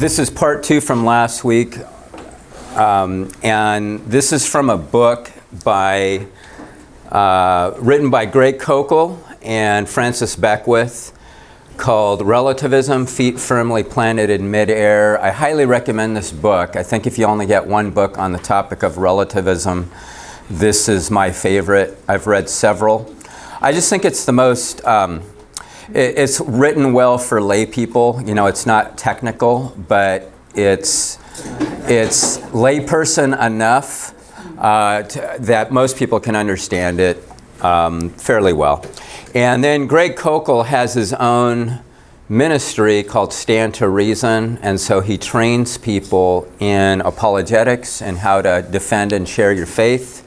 This is part 2 from last week, and this is from a book by written by Greg Koukl and Francis Beckwith called Relativism, Feet Firmly Planted in Midair. I highly recommend this book. I think if you only get one book on the topic of relativism, this is my favorite. I've read several. I just think it's the most it's written well for lay people. You know, it's not technical, but it's layperson enough that most people can understand it fairly well. And then Greg Koukl has his own ministry called Stand to Reason, and so he trains people in apologetics and how to defend and share your faith.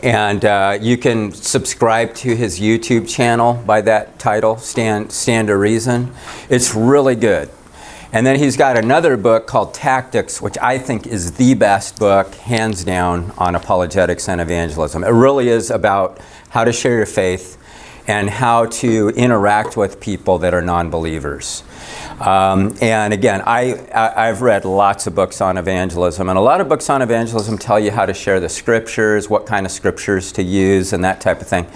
And you can subscribe to his YouTube channel by that title, Stand to Reason. It's really good. And then he's got another book called Tactics, which I think is the best book, hands down, on apologetics and evangelism. It really is about how to share your faith and how to interact with people that are non-believers. And again, I've read lots of books on evangelism, and a lot of books on evangelism tell you how to share the scriptures, what kind of scriptures to use, and that type of thing.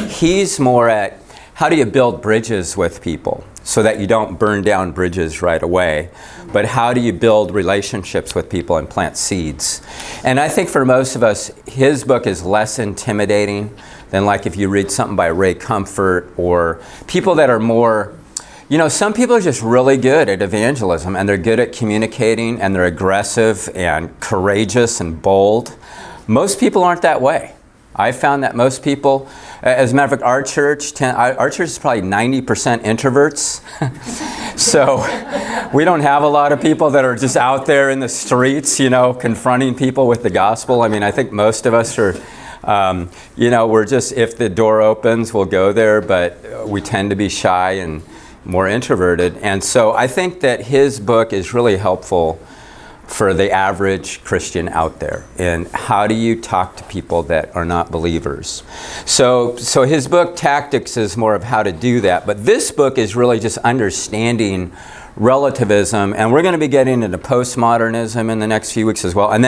He's more at how do you build bridges with people so that you don't burn down bridges right away, but how do you build relationships with people and plant seeds? And I think for most of us, his book is less intimidating than like if you read something by Ray Comfort or people that are more, you know, some people are just really good at evangelism and they're good at communicating and they're aggressive and courageous and bold. Most people aren't that way. I found that most people, as a matter of fact, our church is probably 90% introverts. So we don't have a lot of people that are just out there in the streets, you know, confronting people with the gospel. I mean, I think most of us are, you know, we're just, if the door opens, we'll go there, but we tend to be shy and more introverted. And so I think that his book is really helpful for the average Christian out there. And how do you talk to people that are not believers? So his book, Tactics, is more of how to do that. But this book is really just understanding relativism. And we're going to be getting into postmodernism in the next few weeks as well. And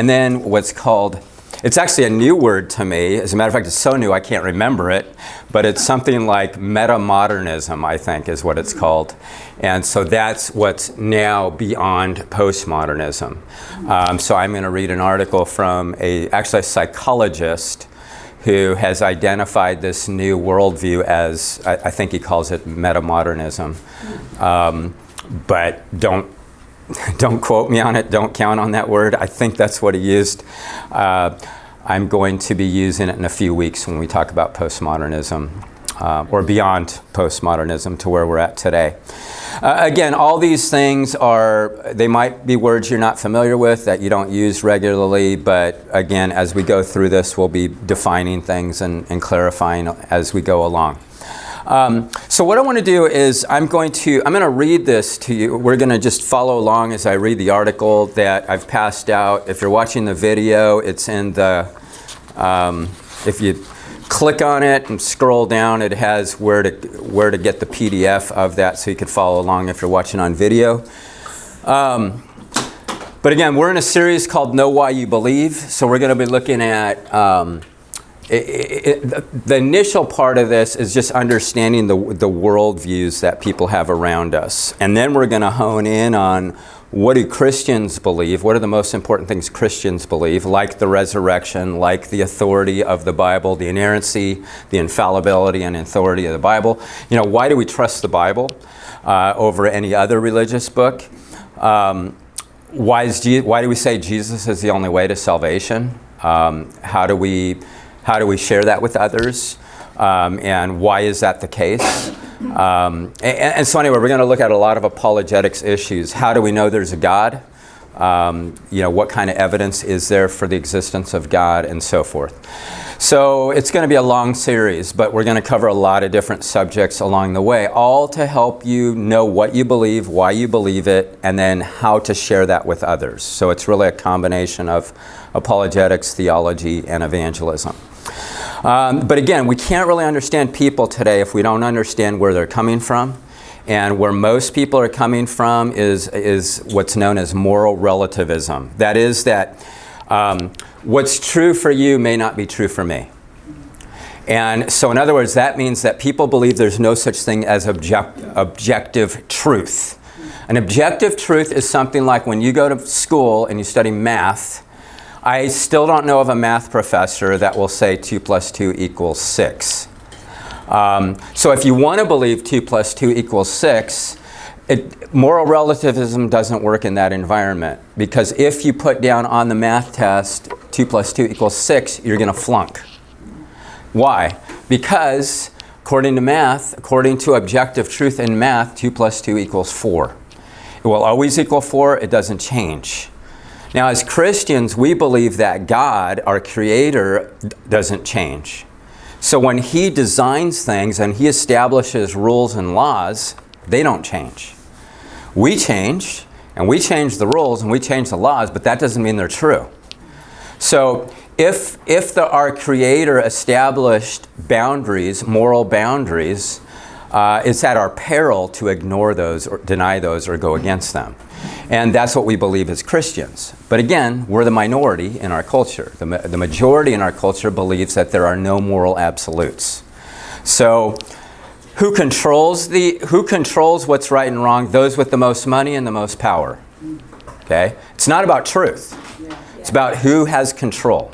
then what's called, it's actually a new word to me. As a matter of fact, it's so new I can't remember it. But it's something like metamodernism, I think, is what it's called. And so that's what's now beyond postmodernism. So I'm going to read an article from actually a psychologist who has identified this new worldview as, I think he calls it metamodernism. But don't quote me on it. Don't count on that word. I think that's what he used. I'm going to be using it in a few weeks when we talk about postmodernism, or beyond postmodernism to where we're at today. Again, all these things they might be words you're not familiar with, that you don't use regularly, but again, as we go through this, we'll be defining things and clarifying as we go along. So what I want to do is I'm going to read this to you. We're going to just follow along as I read the article that I've passed out. If you're watching the video, it's in the, if you click on it and scroll down, it has where to get the PDF of that so you could follow along if you're watching on video. But again, we're in a series called Know Why You Believe. So we're going to be looking at the initial part of this is just understanding the worldviews that people have around us. And then we're going to hone in on what do Christians believe, what are the most important things Christians believe, like the resurrection, like the authority of the Bible, the inerrancy, the infallibility and authority of the Bible. You know, why do we trust the Bible over any other religious book? Why do we say Jesus is the only way to salvation? How do we share that with others? And why is that the case? And so anyway, we're going to look at a lot of apologetics issues. How do we know there's a God? You know, what kind of evidence is there for the existence of God, and so forth. So it's going to be a long series, but we're going to cover a lot of different subjects along the way, all to help you know what you believe, why you believe it, and then how to share that with others. So it's really a combination of apologetics, theology, and evangelism. But again, we can't really understand people today if we don't understand where they're coming from And where most people are coming from is what's known as moral relativism. That is that what's true for you may not be true for me. And so in other words, that means that people believe there's no such thing as objective truth. An objective truth is something like when you go to school and you study math, I still don't know of a math professor that will say 2 + 2 = 6. So if you want to believe 2 + 2 = 6, moral relativism doesn't work in that environment. Because if you put down on the math test 2 + 2 = 6, you're going to flunk. Why? Because according to math, according to objective truth in math, 2 + 2 = 4. It will always equal 4. It doesn't change. Now, as Christians, we believe that God, our Creator, doesn't change. So when He designs things and He establishes rules and laws, they don't change. We change, and we change the rules, and we change the laws, but that doesn't mean they're true. So if our Creator established boundaries, moral boundaries, it's at our peril to ignore those or deny those or go against them. And that's what we believe as Christians. But again, we're the minority in our culture. The majority in our culture believes that there are no moral absolutes. So who controls what's right and wrong? Those with the most money and the most power. Okay? It's not about truth. It's about who has control.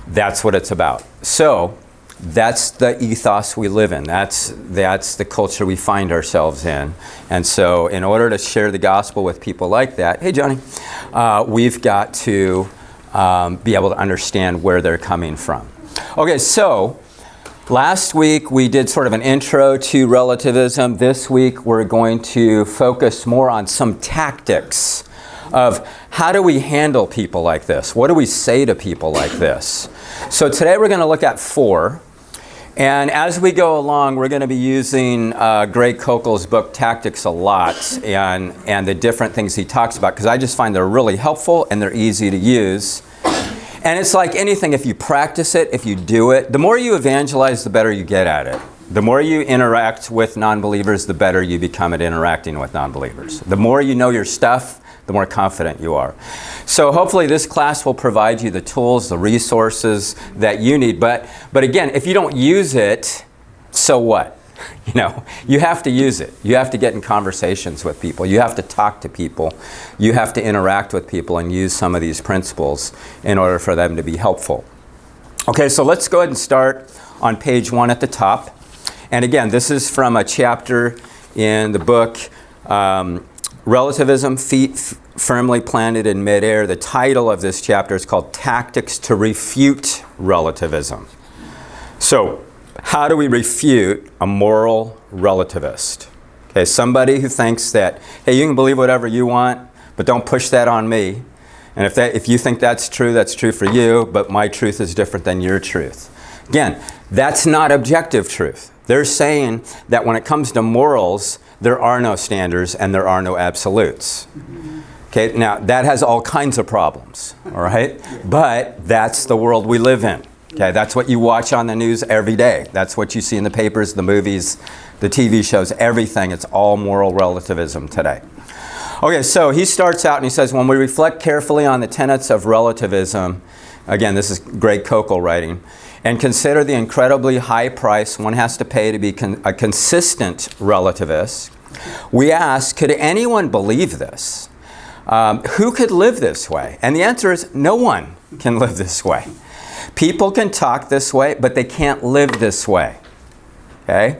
That's what it's about. So that's the ethos we live in. That's the culture we find ourselves in. And so in order to share the gospel with people like that, hey Johnny, we've got to be able to understand where they're coming from. Okay, so last week we did sort of an intro to relativism. This week we're going to focus more on some tactics of how do we handle people like this? What do we say to people like this? So today we're going to look at 4. And as we go along, we're going to be using Greg Koukl's book, Tactics, a lot, and the different things he talks about, because I just find they're really helpful and they're easy to use. And it's like anything, if you practice it, if you do it, the more you evangelize, the better you get at it. The more you interact with non-believers, the better you become at interacting with non-believers. The more you know your stuff, the more confident you are. So hopefully this class will provide you the tools, the resources that you need. But again, if you don't use it, so what? You have to use it. You have to get in conversations with people. You have to talk to people. You have to interact with people and use some of these principles in order for them to be helpful. Okay, so let's go ahead and start on page 1 at the top. And again, this is from a chapter in the book, Relativism, Feet Firmly Planted in Midair. The title of this chapter is called Tactics to Refute Relativism. So, how do we refute a moral relativist? Okay, somebody who thinks that, hey, you can believe whatever you want, but don't push that on me. And if you think that's true for you, but my truth is different than your truth. Again, that's not objective truth. They're saying that when it comes to morals, there are no standards and there are no absolutes. Okay, now that has all kinds of problems, all right? But that's the world we live in. Okay, that's what you watch on the news every day. That's what you see in the papers, the movies, the TV shows, everything. It's all moral relativism today. Okay, so he starts out and he says, when we reflect carefully on the tenets of relativism, again, this is Greg Koukl writing, and consider the incredibly high price one has to pay to be a consistent relativist, we ask, could anyone believe this? Who could live this way? And the answer is no one can live this way. People can talk this way, but they can't live this way. Okay?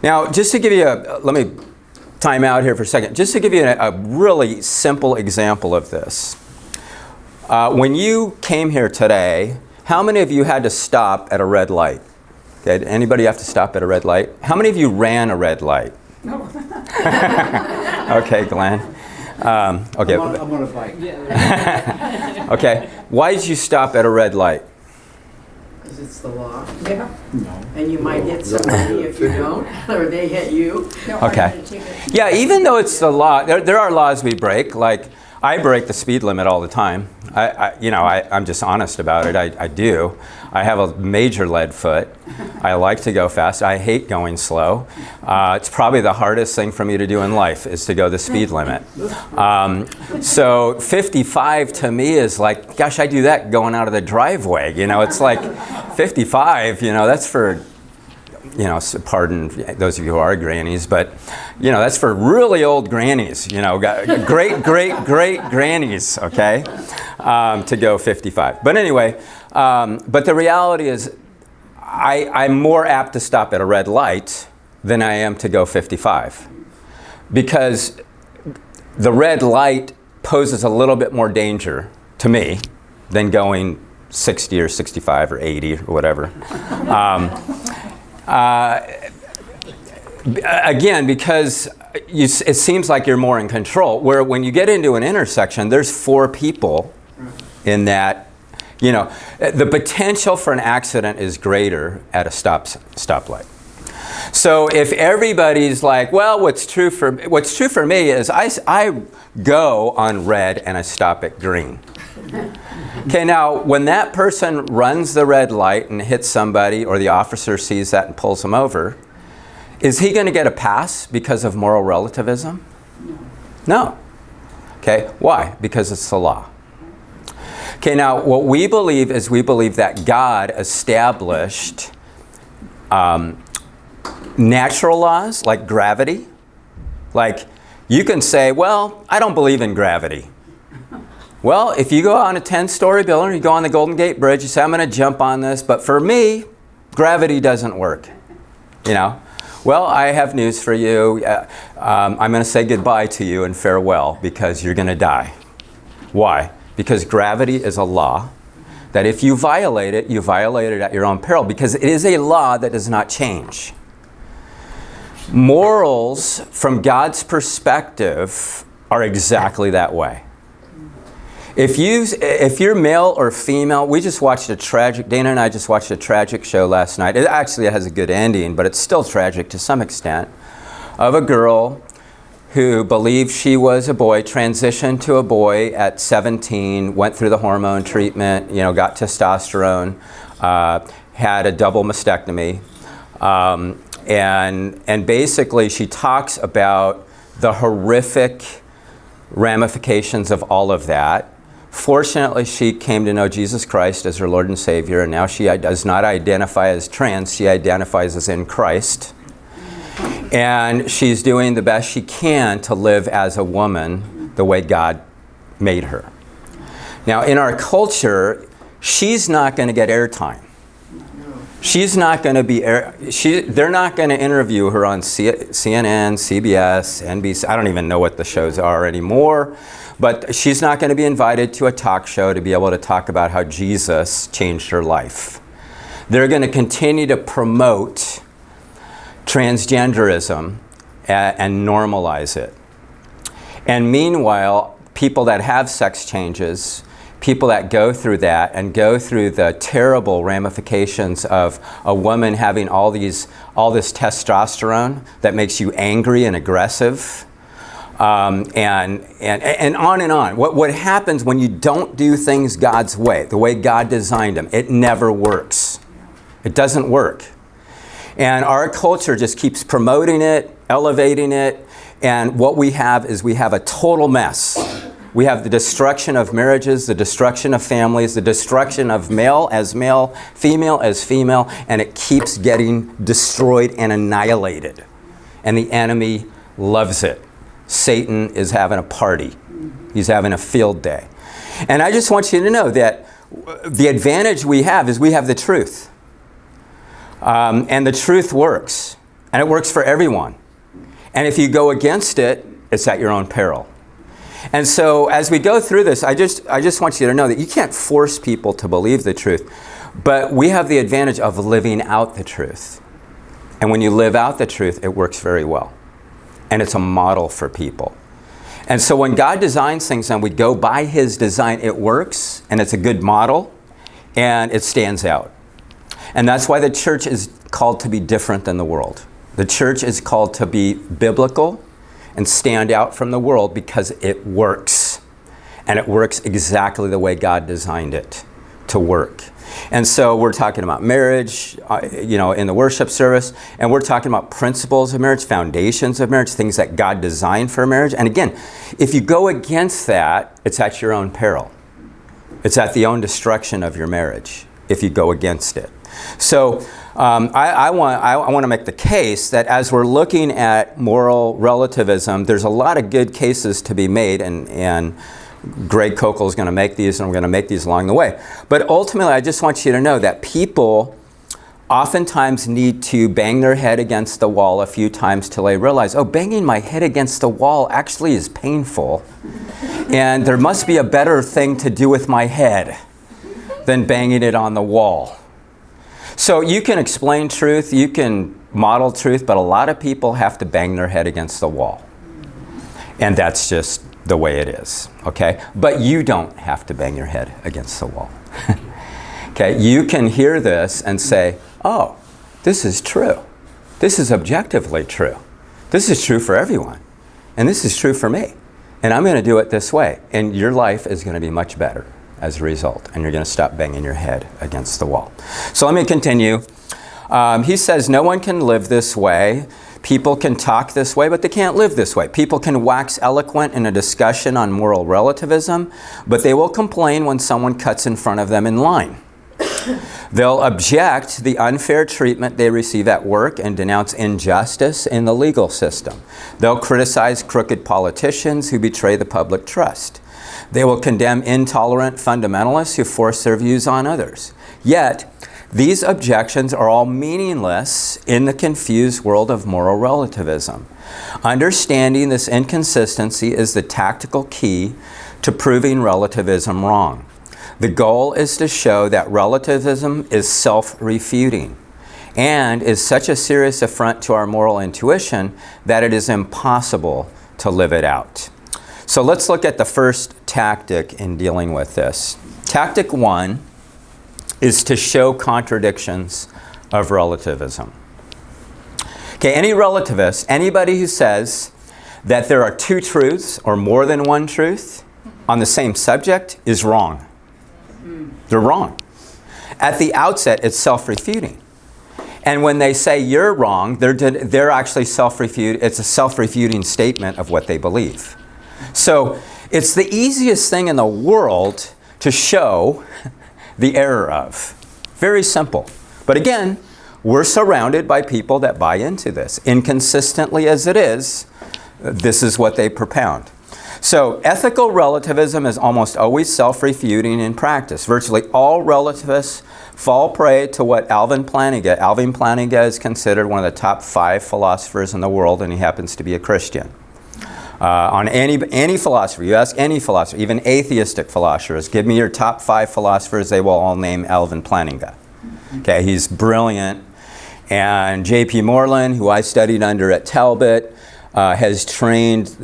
Now, just to give you let me time out here for a second. Just to give you a really simple example of this. When you came here today, how many of you had to stop at a red light? Okay, did anybody have to stop at a red light? How many of you ran a red light? No. Okay, Glenn. Okay. I'm on a bike. Okay. Why did you stop at a red light? Because it's the law. Yeah. No. And you might hit somebody if you don't, or they hit you. Okay. Yeah, even though it's the law, there are laws we break. Like, I break the speed limit all the time. I'm just honest about it. I do. I have a major lead foot. I like to go fast. I hate going slow. It's probably the hardest thing for me to do in life is to go the speed limit. So 55 to me is like, gosh, I do that going out of the driveway. It's like 55, that's for, pardon those of you who are grannies, but, that's for really old grannies, great grannies, okay, to go 55. But anyway, but the reality is I'm more apt to stop at a red light than I am to go 55. Because the red light poses a little bit more danger to me than going 60 or 65 or 80 or whatever. Again, because it seems like you're more in control. Where when you get into an intersection, there's 4 people in that. The potential for an accident is greater at a stoplight. So if everybody's like, well, what's true for me is I go on red and I stop at green. Okay, now when that person runs the red light and hits somebody, or the officer sees that and pulls him over, is he going to get a pass because of moral relativism? No. Okay, why? Because it's the law. Okay, now what we believe is that God established natural laws like gravity. Like you can say, well, I don't believe in gravity. Well, if you go on a 10-story building, you go on the Golden Gate Bridge, you say, I'm going to jump on this, but for me, gravity doesn't work. Well, I have news for you. I'm going to say goodbye to you and farewell because you're going to die. Why? Because gravity is a law that if you violate it at your own peril, because it is a law that does not change. Morals, from God's perspective, are exactly that way. If you're male or female, Dana and I just watched a tragic show last night. It actually has a good ending, but it's still tragic to some extent, of a girl who believed she was a boy, transitioned to a boy at 17, went through the hormone treatment, got testosterone, had a double mastectomy, and basically she talks about the horrific ramifications of all of that. Fortunately, she came to know Jesus Christ as her Lord and Savior, and now she does not identify as trans, she identifies as in Christ. And she's doing the best she can to live as a woman the way God made her. Now, in our culture, she's not going to get airtime. She's not going to be, they're not going to interview her on CNN, CBS, NBC. I don't even know what the shows are anymore. But she's not going to be invited to a talk show to be able to talk about how Jesus changed her life. They're going to continue to promote transgenderism and normalize it. And meanwhile, people that have sex changes, people that go through that and go through the terrible ramifications of a woman having all this testosterone that makes you angry and aggressive, and on and on. What happens when you don't do things God's way, the way God designed them? It never works. It doesn't work. And our culture just keeps promoting it, elevating it, and what we have is a total mess. We have the destruction of marriages, the destruction of families, the destruction of male as male, female as female, and it keeps getting destroyed and annihilated. And the enemy loves it. Satan is having a party. He's having a field day. And I just want you to know that the advantage we have is we have the truth. And the truth works. And it works for everyone. And if you go against it, it's at your own peril. And so as we go through this, I just want you to know that you can't force people to believe the truth. But we have the advantage of living out the truth. And when you live out the truth, it works very well. And it's a model for people. And so when God designs things and we go by His design, it works, and it's a good model, and it stands out. And that's why the church is called to be different than the world. The church is called to be biblical and stand out from the world because it works. and it works exactly the way God designed it to work. And so we're talking about marriage, in the worship service, and we're talking about principles of marriage, foundations of marriage, things that God designed for marriage. And again, if you go against that, it's at your own peril. It's at the own destruction of your marriage if you go against it. So I want to make the case that as we're looking at moral relativism, there's a lot of good cases to be made, and Greg Kokel is going to make these, and we're going to make these along the way. But ultimately, I just want you to know that people oftentimes need to bang their head against the wall a few times till they realize, oh, banging my head against the wall actually is painful, and there must be a better thing to do with my head than banging it on the wall. So you can explain truth, you can model truth, but a lot of people have to bang their head against the wall. And that's just the way it is, okay? But you don't have to bang your head against the wall. Okay, you can hear this and say, oh, this is true. This is objectively true. This is true for everyone. And this is true for me. And I'm going to do it this way. And your life is going to be much better as a result. And you're going to stop banging your head against the wall. So let me continue. He says, no one can live this way. People can talk this way, but they can't live this way. People can wax eloquent in a discussion on moral relativism, but they will complain when someone cuts in front of them in line. They'll object to the unfair treatment they receive at work and denounce injustice in the legal system. They'll criticize crooked politicians who betray the public trust. They will condemn intolerant fundamentalists who force their views on others. Yet, these objections are all meaningless in the confused world of moral relativism. Understanding this inconsistency is the tactical key to proving relativism wrong. The goal is to show that relativism is self-refuting and is such a serious affront to our moral intuition that it is impossible to live it out. So let's look at the first tactic in dealing with this. Tactic 1 is to show contradictions of relativism. Okay, any relativist, anybody who says that there are two truths or more than one truth on the same subject is wrong. They're wrong. At the outset, it's self-refuting. And when they say you're wrong, they're actually self-refute. It's a self-refuting statement of what they believe. So it's the easiest thing in the world to show the error of. Very simple. But again, we're surrounded by people that buy into this. Inconsistently as it is, this is what they propound. So ethical relativism is almost always self-refuting in practice. Virtually all relativists fall prey to what Alvin Plantinga is considered one of the top 5 philosophers in the world, and he happens to be a Christian. On any philosopher, you ask any philosopher, even atheistic philosophers, give me your top 5 philosophers, they will all name Alvin Plantinga. Okay, he's brilliant. And J.P. Moreland, who I studied under at Talbot, has trained,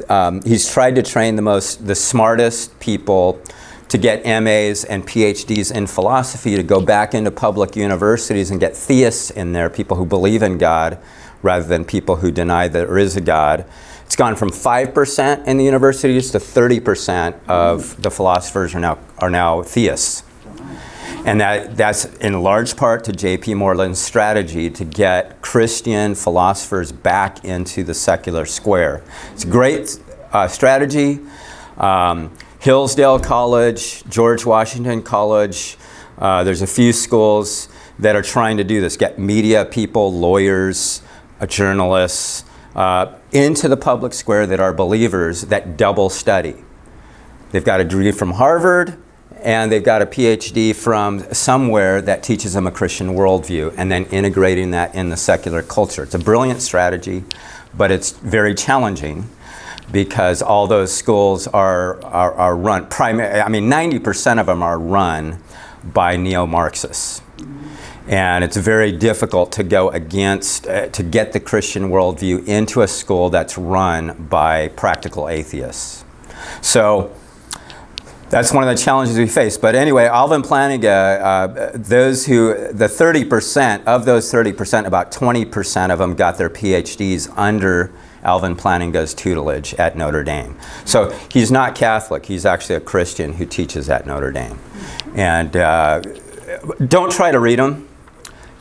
he's tried to train the smartest people to get MAs and PhDs in philosophy to go back into public universities and get theists in there, people who believe in God, rather than people who deny that there is a God. It's gone from 5% in the universities to 30% of the philosophers are now theists. And that's in large part to J.P. Moreland's strategy to get Christian philosophers back into the secular square. It's a great strategy. Hillsdale College, George Washington College, there's a few schools that are trying to do this, get media people, lawyers, journalists, into the public square that are believers that double study. They've got a degree from Harvard, and they've got a PhD from somewhere that teaches them a Christian worldview, and then integrating that in the secular culture. It's a brilliant strategy, but it's very challenging because all those schools are run, 90% of them are run by neo-Marxists. And it's very difficult to go against, to get the Christian worldview into a school that's run by practical atheists. So that's one of the challenges we face. But anyway, Alvin Plantinga, the 30%, of those 30%, about 20% of them got their PhDs under Alvin Plantinga's tutelage at Notre Dame. So he's not Catholic. He's actually a Christian who teaches at Notre Dame. And don't try to read him.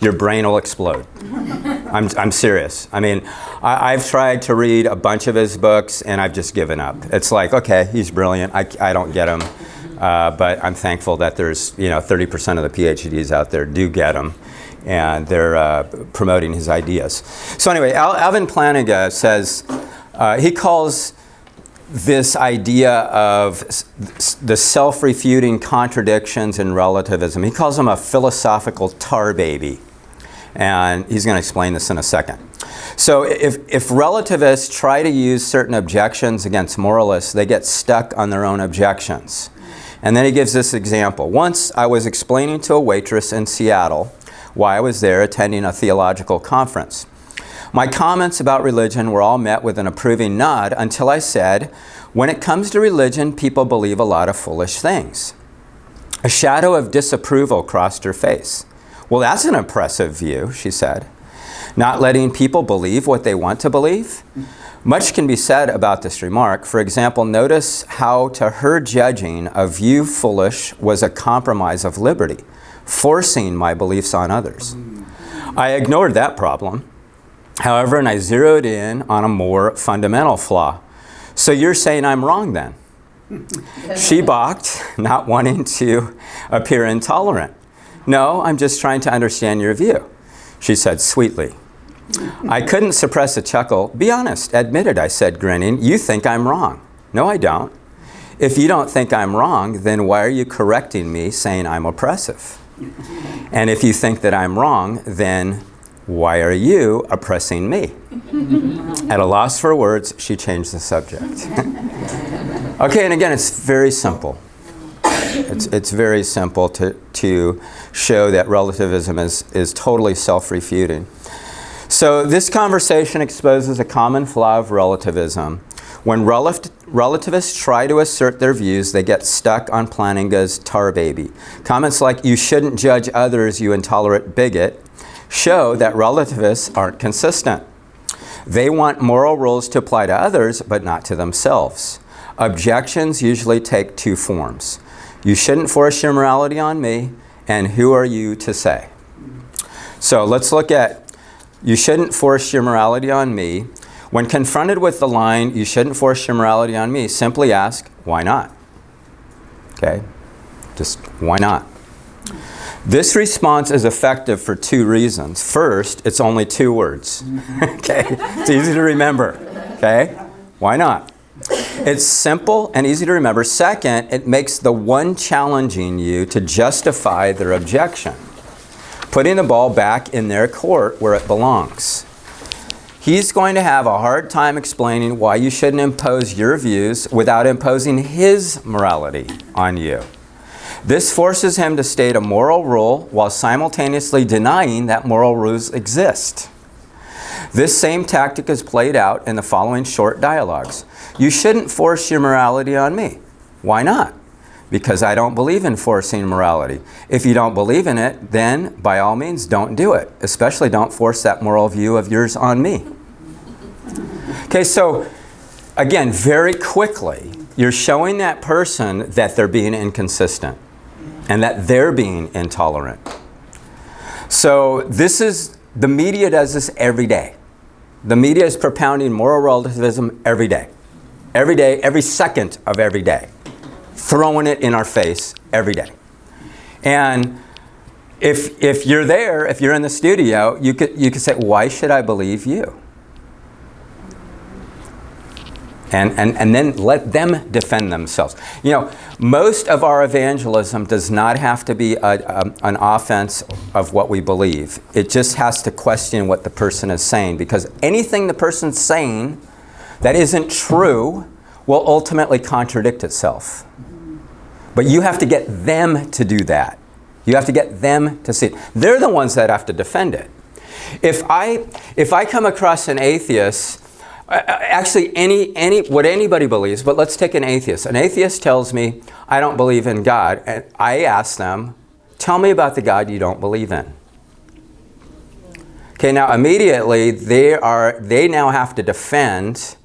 Your brain will explode. I'm serious. I mean, I've tried to read a bunch of his books, and I've just given up. It's like, okay, he's brilliant. I don't get him. But I'm thankful that there's, 30% of the PhDs out there do get him, and they're promoting his ideas. So anyway, Alvin Plantinga says, he calls this idea of the self-refuting contradictions in relativism, he calls them a philosophical tar baby. And he's going to explain this in a second. So if relativists try to use certain objections against moralists, they get stuck on their own objections. And then he gives this example. Once I was explaining to a waitress in Seattle why I was there attending a theological conference. My comments about religion were all met with an approving nod until I said, when it comes to religion, people believe a lot of foolish things. A shadow of disapproval crossed her face. Well, that's an impressive view, she said. Not letting people believe what they want to believe? Much can be said about this remark. For example, notice how to her judging a view foolish was a compromise of liberty, forcing my beliefs on others. I ignored that problem, however, and I zeroed in on a more fundamental flaw. So you're saying I'm wrong then? She balked, not wanting to appear intolerant. No, I'm just trying to understand your view, she said sweetly. I couldn't suppress a chuckle. Be honest, admit it, I said, grinning. You think I'm wrong. No, I don't. If you don't think I'm wrong, then why are you correcting me saying I'm oppressive? And if you think that I'm wrong, then why are you oppressing me? At a loss for words, she changed the subject. Okay, and again, it's very simple. It's very simple to show that relativism is totally self-refuting. So this conversation exposes a common flaw of relativism. When relativists try to assert their views, they get stuck on Plantinga's tar baby. Comments like, you shouldn't judge others, you intolerant bigot, show that relativists aren't consistent. They want moral rules to apply to others, but not to themselves. Objections usually take two forms. You shouldn't force your morality on me, and who are you to say? So let's look at, you shouldn't force your morality on me. When confronted with the line, you shouldn't force your morality on me, simply ask, why not? Okay, just why not? This response is effective for two reasons. First, it's only two words. Okay, it's easy to remember. Okay, why not? It's simple and easy to remember. Second, it makes the one challenging you to justify their objection, putting the ball back in their court where it belongs. He's going to have a hard time explaining why you shouldn't impose your views without imposing his morality on you. This forces him to state a moral rule while simultaneously denying that moral rules exist. This same tactic is played out in the following short dialogues. You shouldn't force your morality on me. Why not? Because I don't believe in forcing morality. If you don't believe in it, then by all means don't do it. Especially don't force that moral view of yours on me. Okay, so again, very quickly, you're showing that person that they're being inconsistent and that they're being intolerant. So the media does this every day. The media is propounding moral relativism every day. Every day, every second of every day. Throwing it in our face every day. And if you're there, if you're in the studio, you could say, why should I believe you? And then let them defend themselves. You know, most of our evangelism does not have to be an offense of what we believe. It just has to question what the person is saying, because anything the person's saying that isn't true will ultimately contradict itself. But you have to get them to do that. You have to get them to see it. They're the ones that have to defend it. If I come across an atheist, actually what anybody believes, but let's take an atheist. An atheist tells me, I don't believe in God. And I ask them, tell me about the God you don't believe in. Okay, now immediately they now have to defend.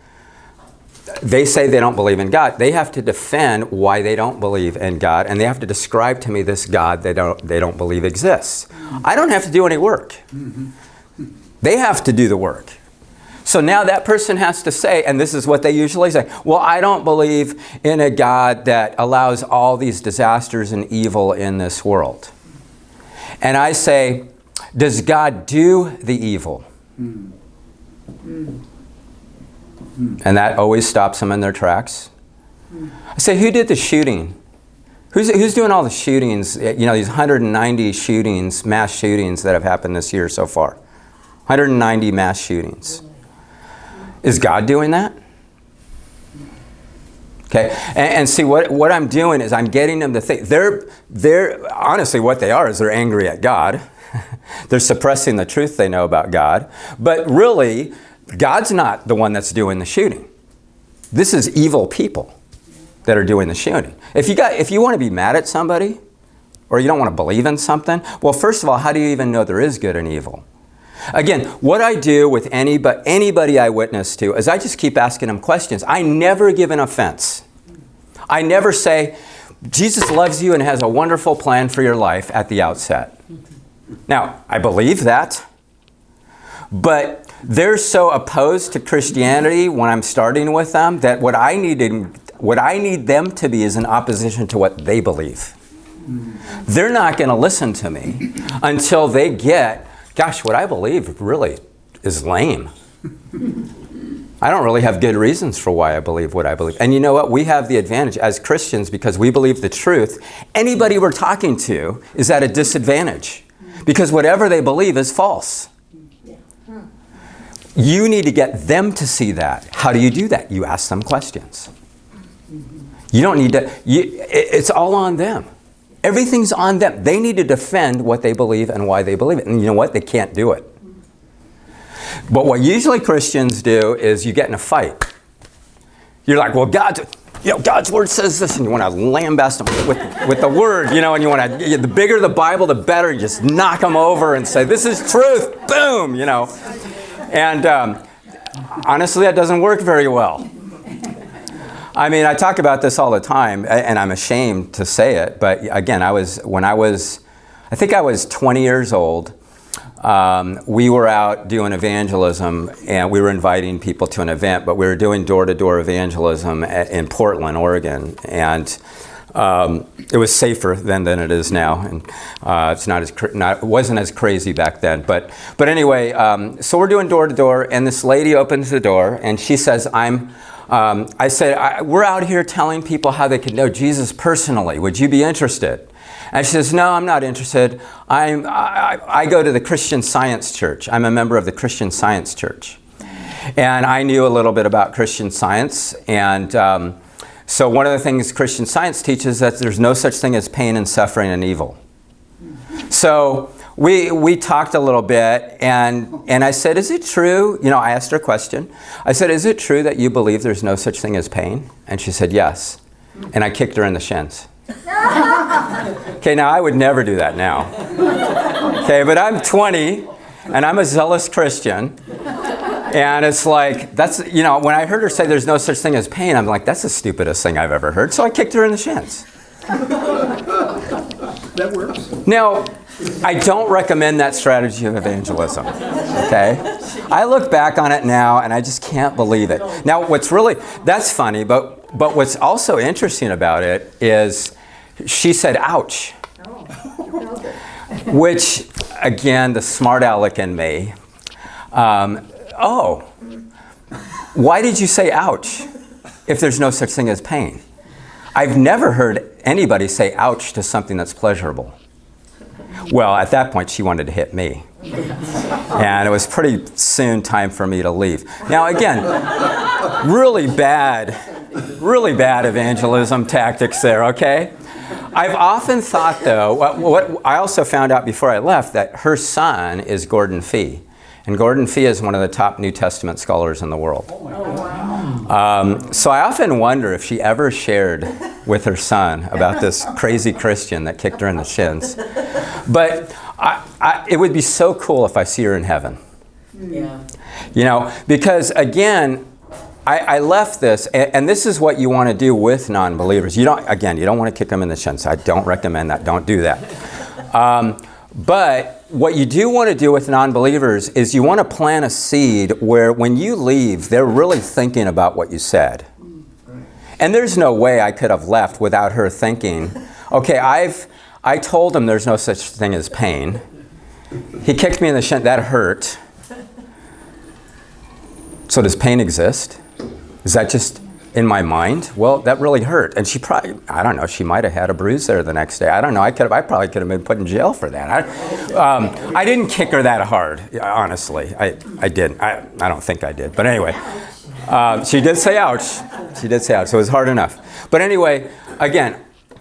They say they don't believe in God. They have to defend why they don't believe in God, and they have to describe to me this God they don't believe exists. I don't have to do any work. They have to do the work. So now that person has to say, and this is what they usually say, well, I don't believe in a God that allows all these disasters and evil in this world. And I say, does God do the evil? And that always stops them in their tracks. I say, who did the shooting? Who's doing all the shootings? You know, these 190 shootings, mass shootings that have happened this year so far. 190 mass shootings. Is God doing that? Okay, and see what I'm doing is I'm getting them to think. They're honestly what they are is they're angry at God. They're suppressing the truth they know about God. But really, God's not the one that's doing the shooting. This is evil people that are doing the shooting. If you want to be mad at somebody, or you don't want to believe in something, well, first of all, how do you even know there is good and evil? Again, what I do with anybody I witness to is I just keep asking them questions. I never give an offense. I never say, Jesus loves you and has a wonderful plan for your life at the outset. Now, I believe that, but they're so opposed to Christianity when I'm starting with them that what I need them to be is in opposition to what they believe. They're not going to listen to me until they get, gosh, what I believe really is lame. I don't really have good reasons for why I believe what I believe. And you know what? We have the advantage as Christians because we believe the truth. Anybody we're talking to is at a disadvantage because whatever they believe is false. You need to get them to see that. How do you do that? You ask them questions. You don't need to, it's all on them. Everything's on them. They need to defend what they believe and why they believe it. And you know what? They can't do it. But what usually Christians do is you get in a fight. You're like, well, God's word says this, and you want to lambast them with the word, and you want to, the bigger the Bible, the better. You just knock them over and say, this is truth, boom, And honestly, that doesn't work very well. I mean, I talk about this all the time, and I'm ashamed to say it, but again, I think I was 20 years old. We were out doing evangelism, and we were inviting people to an event, but we were doing door-to-door evangelism in Portland, Oregon, and it was safer then than it is now, and it wasn't as crazy back then. But anyway, so we're doing door-to-door, and this lady opens the door, and she says, I said, we're out here telling people how they can know Jesus personally. Would you be interested? And she says, no, I'm not interested. I go to the Christian Science Church. I'm a member of the Christian Science Church. And I knew a little bit about Christian Science. And so one of the things Christian Science teaches is that there's no such thing as pain and suffering and evil. So we talked a little bit, and I said, is it true? I asked her a question. I said, is it true that you believe there's no such thing as pain? And she said, yes. And I kicked her in the shins. Okay, now I would never do that now. Okay, but I'm 20, and I'm a zealous Christian. And it's like, that's, when I heard her say there's no such thing as pain, I'm like, that's the stupidest thing I've ever heard. So I kicked her in the shins. That works. Now, I don't recommend that strategy of evangelism, okay? I look back on it now, and I just can't believe it. Now, that's funny, but what's also interesting about it is she said, ouch. Which, again, the smart aleck in me, why did you say ouch if there's no such thing as pain? I've never heard anybody say ouch to something that's pleasurable. Well, at that point, she wanted to hit me. And it was pretty soon time for me to leave. Now, again, really bad evangelism tactics there, okay? I've often thought, though, what I also found out before I left, that her son is Gordon Fee. And Gordon Fee is one of the top New Testament scholars in the world. Oh, wow. So I often wonder if she ever shared with her son about this crazy Christian that kicked her in the shins. But It would be so cool if I see her in heaven. Yeah. You know, because again, I left this, and this is what you want to do with non-believers. You don't want to kick them in the shins. I don't recommend that. Don't do that. But what you do want to do with non-believers is you want to plant a seed where when you leave, they're really thinking about what you said. And there's no way I could have left without her thinking, okay, I told him there's no such thing as pain. He kicked me in the shin. That hurt. So does pain exist? Is that just in my mind? Well, that really hurt. And she probably, I don't know, she might have had a bruise there the next day. I don't know. I probably could have been put in jail for that. I didn't kick her that hard, honestly. I didn't. I don't think I did. But anyway, she did say ouch. She did say ouch. So it was hard enough. But anyway, again,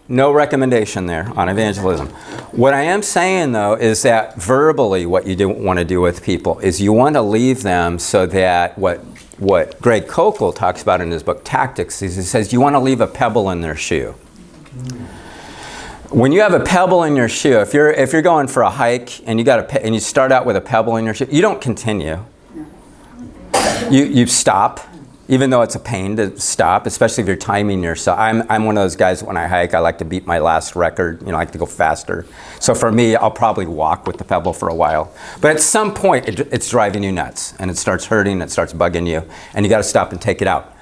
no recommendation there on evangelism. What I am saying, though, is that verbally what you want to do with people is you want to leave them so that what Greg Koukl talks about in his book Tactics is he says you want to leave a pebble in their shoe. When you have a pebble in your shoe, if you're going for a hike and you start out with a pebble in your shoe, you don't continue. You stop. Even though it's a pain to stop, especially if you're timing yourself. I'm one of those guys, when I hike, I like to beat my last record. I like to go faster. So for me, I'll probably walk with the pebble for a while. But at some point, it's driving you nuts. And it starts hurting, it starts bugging you. And you got to stop and take it out.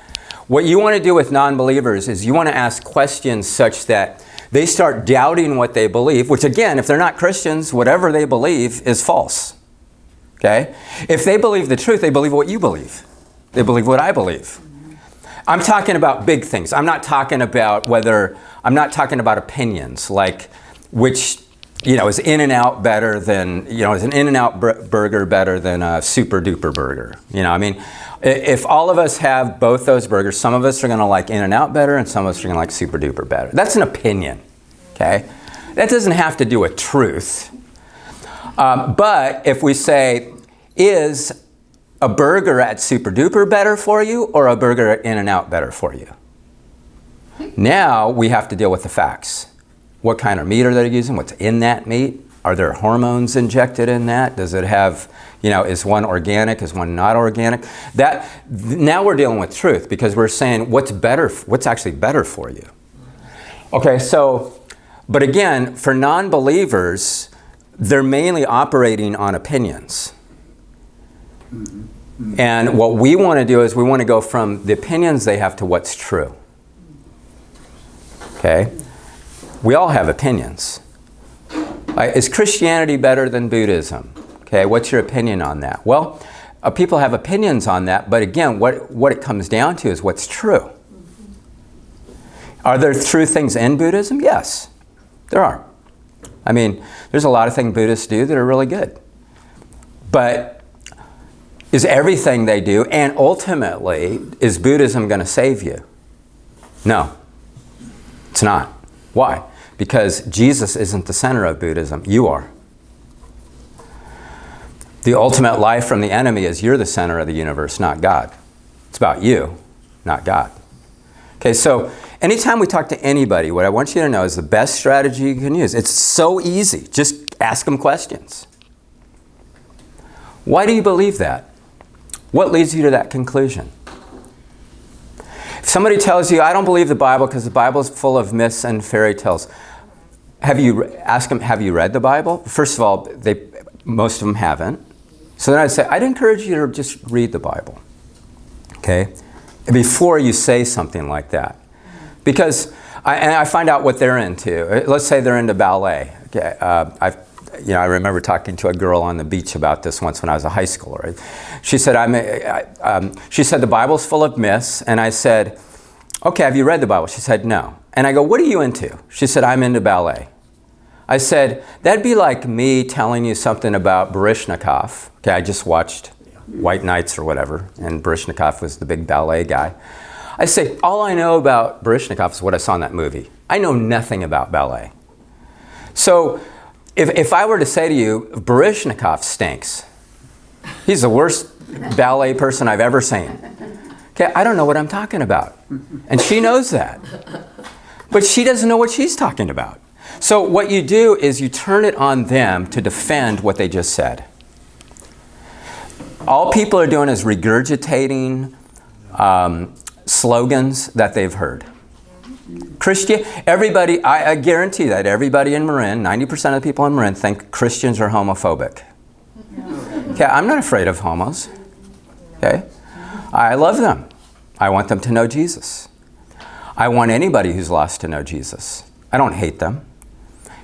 What you want to do with non-believers is you want to ask questions such that they start doubting what they believe, which again, if they're not Christians, whatever they believe is false. Okay? If they believe the truth, they believe what you believe. They believe what I believe. I'm talking about big things. I'm not talking about opinions, like which, is In-N-Out better than, is an In-N-Out burger better than a Super Duper burger? If all of us have both those burgers, some of us are going to like In-N-Out better and some of us are going to like Super Duper better. That's an opinion, okay? That doesn't have to do with truth. But if we say, is a burger at Super Duper better for you or a burger at In-N-Out better for you? Now we have to deal with the facts. What kind of meat are they using? What's in that meat? Are there hormones injected in that? Does it have, is one organic? Is one not organic? Now we're dealing with truth because we're saying what's actually better for you. Okay, but again, for non-believers, they're mainly operating on opinions. And what we want to do is we want to go from the opinions they have to what's true. Okay? We all have opinions. Is Christianity better than Buddhism? Okay, what's your opinion on that? Well, people have opinions on that, but again, what it comes down to is what's true. Are there true things in Buddhism? Yes, there are. There's a lot of things Buddhists do that are really good. But is everything they do, and ultimately, is Buddhism going to save you? No, it's not. Why? Because Jesus isn't the center of Buddhism. You are. The ultimate life from the enemy is you're the center of the universe, not God. It's about you, not God. Okay, so anytime we talk to anybody, what I want you to know is the best strategy you can use. It's so easy. Just ask them questions. Why do you believe that? What leads you to that conclusion? If somebody tells you, I don't believe the Bible because the Bible is full of myths and fairy tales, ask them, have you read the Bible? First of all, most of them haven't. So then I'd say, I'd encourage you to just read the Bible, okay? Before you say something like that. Because I find out what they're into. Let's say they're into ballet. Okay, I remember talking to a girl on the beach about this once when I was a high schooler. She said, she said, the Bible's full of myths. And I said, okay, have you read the Bible? She said, no. And I go, what are you into? She said, I'm into ballet. I said, that'd be like me telling you something about Baryshnikov. Okay, I just watched White Nights or whatever, and Baryshnikov was the big ballet guy. I say, all I know about Baryshnikov is what I saw in that movie. I know nothing about ballet. So if I were to say to you, Baryshnikov stinks, he's the worst ballet person I've ever seen. Okay, I don't know what I'm talking about. And she knows that. But she doesn't know what she's talking about. So what you do is you turn it on them to defend what they just said. All people are doing is regurgitating slogans that they've heard. Everybody, I guarantee that everybody in Marin, 90% of the people in Marin think Christians are homophobic. Okay, I'm not afraid of homos. Okay, I love them. I want them to know Jesus. I want anybody who's lost to know Jesus. I don't hate them.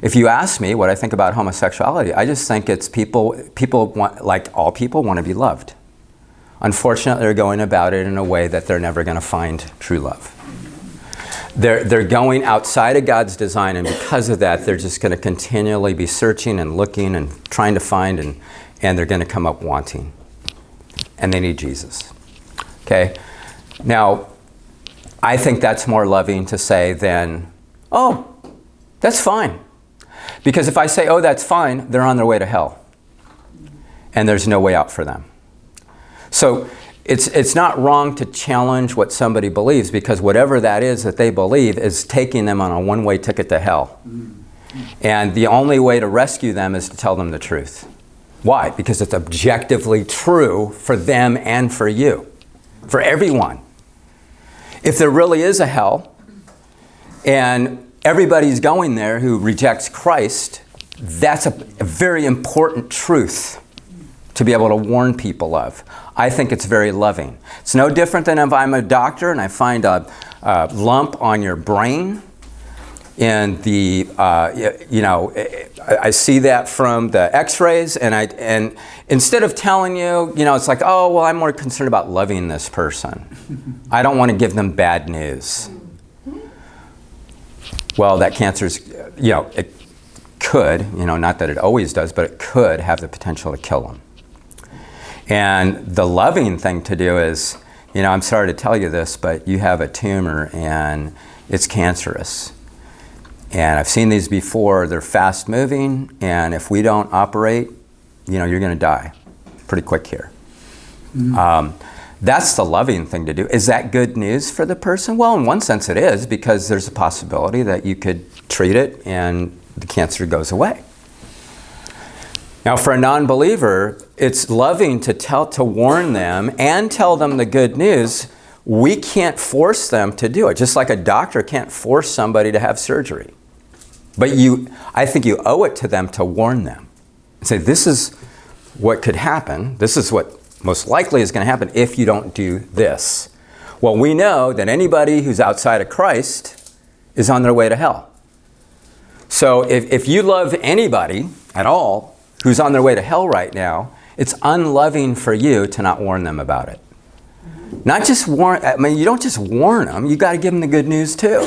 If you ask me what I think about homosexuality, I just think it's people want, like all people, want to be loved. Unfortunately, they're going about it in a way that they're never going to find true love. They're going outside of God's design, and because of that, they're just going to continually be searching and looking and trying to find, and they're going to come up wanting. And they need Jesus. Okay? Now, I think that's more loving to say than, oh, that's fine. Because if I say, oh, that's fine, they're on their way to hell. And there's no way out for them. So it's not wrong to challenge what somebody believes, because whatever that is that they believe is taking them on a one-way ticket to hell. And the only way to rescue them is to tell them the truth. Why? Because it's objectively true for them and for you, for everyone. If there really is a hell, and everybody's going there who rejects Christ, that's a very important truth to be able to warn people of. I think it's very loving. It's no different than if I'm a doctor and I find a lump on your brain, and I see that from the x-rays, and instead of telling you, it's like, oh, well, I'm more concerned about loving this person. I don't want to give them bad news. Well, that cancer's, it could, not that it always does, but it could have the potential to kill them. And the loving thing to do is, I'm sorry to tell you this, but you have a tumor and it's cancerous. And I've seen these before. They're fast moving, and if we don't operate, you're going to die pretty quick here. That's the loving thing to do. Is that good news for the person? Well, in one sense it is, because there's a possibility that you could treat it and the cancer goes away. Now, for a non-believer, it's loving to warn them and tell them the good news. We can't force them to do it, just like a doctor can't force somebody to have surgery. But I think you owe it to them to warn them. Say, this is what could happen. This is what most likely is going to happen if you don't do this. Well, we know that anybody who's outside of Christ is on their way to hell. So if you love anybody at all who's on their way to hell right now, it's unloving for you to not warn them about it. Not just warn, you don't just warn them, you got to give them the good news too.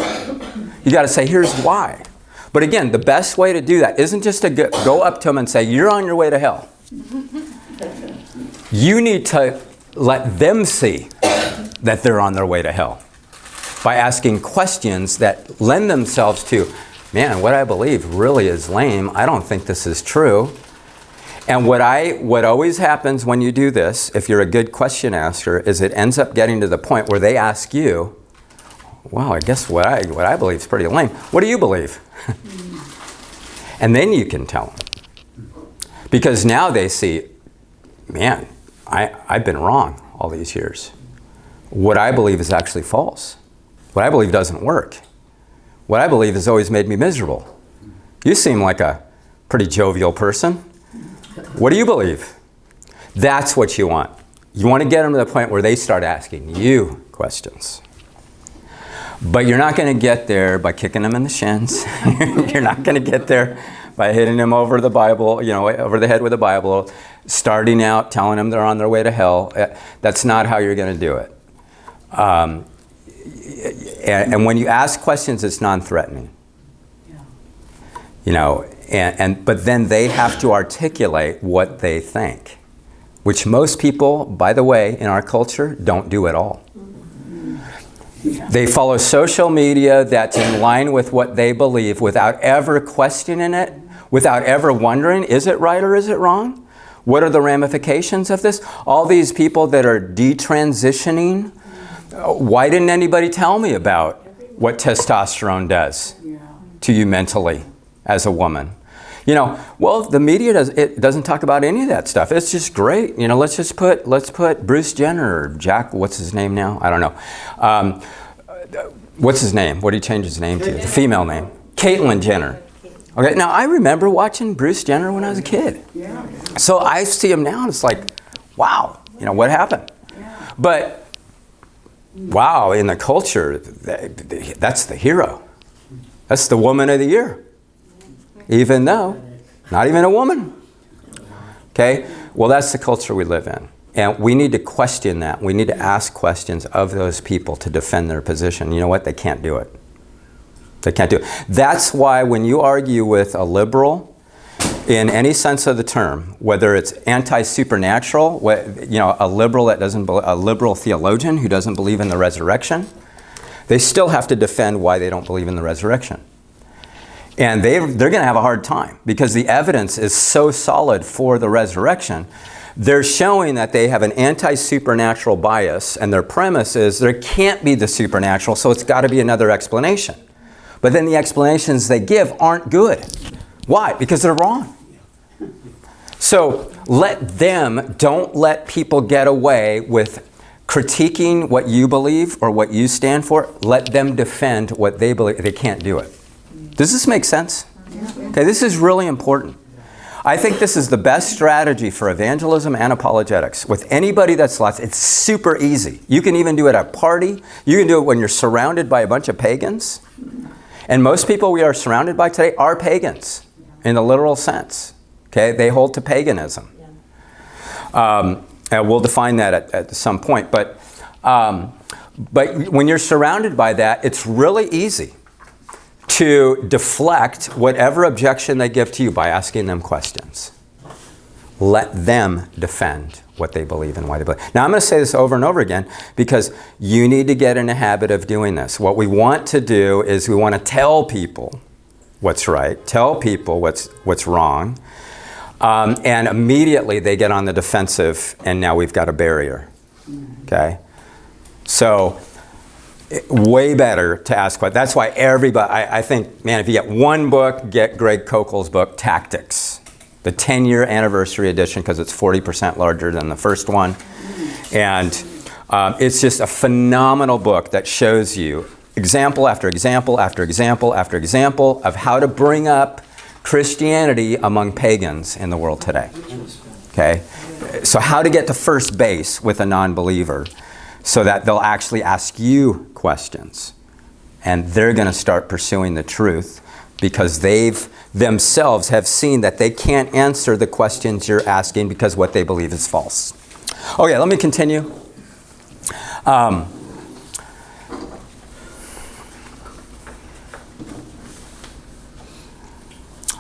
You got to say, here's why. But again, the best way to do that isn't just to go up to them and say, you're on your way to hell. You need to let them see that they're on their way to hell by asking questions that lend themselves to, man, what I believe really is lame. I don't think this is true. And what always happens when you do this, if you're a good question asker, is it ends up getting to the point where they ask you, wow, I guess what I believe is pretty lame. What do you believe? And then you can tell them. Because now they see, man, I've been wrong all these years. What I believe is actually false. What I believe doesn't work. What I believe has always made me miserable. You seem like a pretty jovial person. What do you believe? That's what you want. You want to get them to the point where they start asking you questions. But you're not going to get there by kicking them in the shins. You're not going to get there by hitting them over the Bible, over the head with the Bible, starting out telling them they're on their way to hell. That's not how you're going to do it. And when you ask questions, it's non-threatening. But then they have to articulate what they think, which most people, by the way, in our culture, don't do at all. They follow social media that's in line with what they believe without ever questioning it, without ever wondering, is it right or is it wrong? What are the ramifications of this? All these people that are detransitioning, why didn't anybody tell me about what testosterone does to you mentally? as a woman? You know, well, the media doesn't talk about any of that stuff. It's just great. You know, let's put Bruce Jenner or Jack, what's his name now? I don't know. What's his name? What did he change his name to? The female name. Caitlyn Jenner. Okay, now I remember watching Bruce Jenner when I was a kid. Yeah. So I see him now and it's like, wow, you know, what happened? Yeah. But, wow, in the culture, that's the hero. That's the woman of the year. Even though, not even a woman. Okay? Well, that's the culture we live in. And we need to question that. We need to ask questions of those people to defend their position. You know what? They can't do it. They can't do it. That's why when you argue with a liberal, in any sense of the term, whether it's anti-supernatural, you know, a liberal that doesn't, a liberal theologian who doesn't believe in the resurrection, they still have to defend why they don't believe in the resurrection. And they're going to have a hard time because the evidence is so solid for the resurrection. They're showing that they have an anti-supernatural bias, and their premise is there can't be the supernatural, so it's got to be another explanation. But then the explanations they give aren't good. Why? Because they're wrong. So don't let people get away with critiquing what you believe or what you stand for. Let them defend what they believe. They can't do it. Does this make sense? Okay, this is really important. I think this is the best strategy for evangelism and apologetics. With anybody that's lost, it's super easy. You can even do it at a party. You can do it when you're surrounded by a bunch of pagans. And most people we are surrounded by today are pagans in the literal sense. Okay, they hold to paganism. And we'll define that at some point. But when you're surrounded by that, it's really easy to deflect whatever objection they give to you by asking them questions. Let them defend what they believe and why they believe. Now, I'm going to say this over and over again because you need to get in the habit of doing this. What we want to do is we want to tell people what's right, tell people what's wrong, and immediately they get on the defensive, and now we've got a barrier. Okay? So, way better to ask questions. That's why everybody, I think, man, if you get one book, get Greg Koukl's book, Tactics. The 10-year anniversary edition, because it's 40% larger than the first one. And it's just a phenomenal book that shows you example after example after example after example of how to bring up Christianity among pagans in the world today. Okay? So how to get to first base with a non-believer so that they'll actually ask you questions. And they're going to start pursuing the truth because they've themselves have seen that they can't answer the questions you're asking because what they believe is false. Okay, let me continue.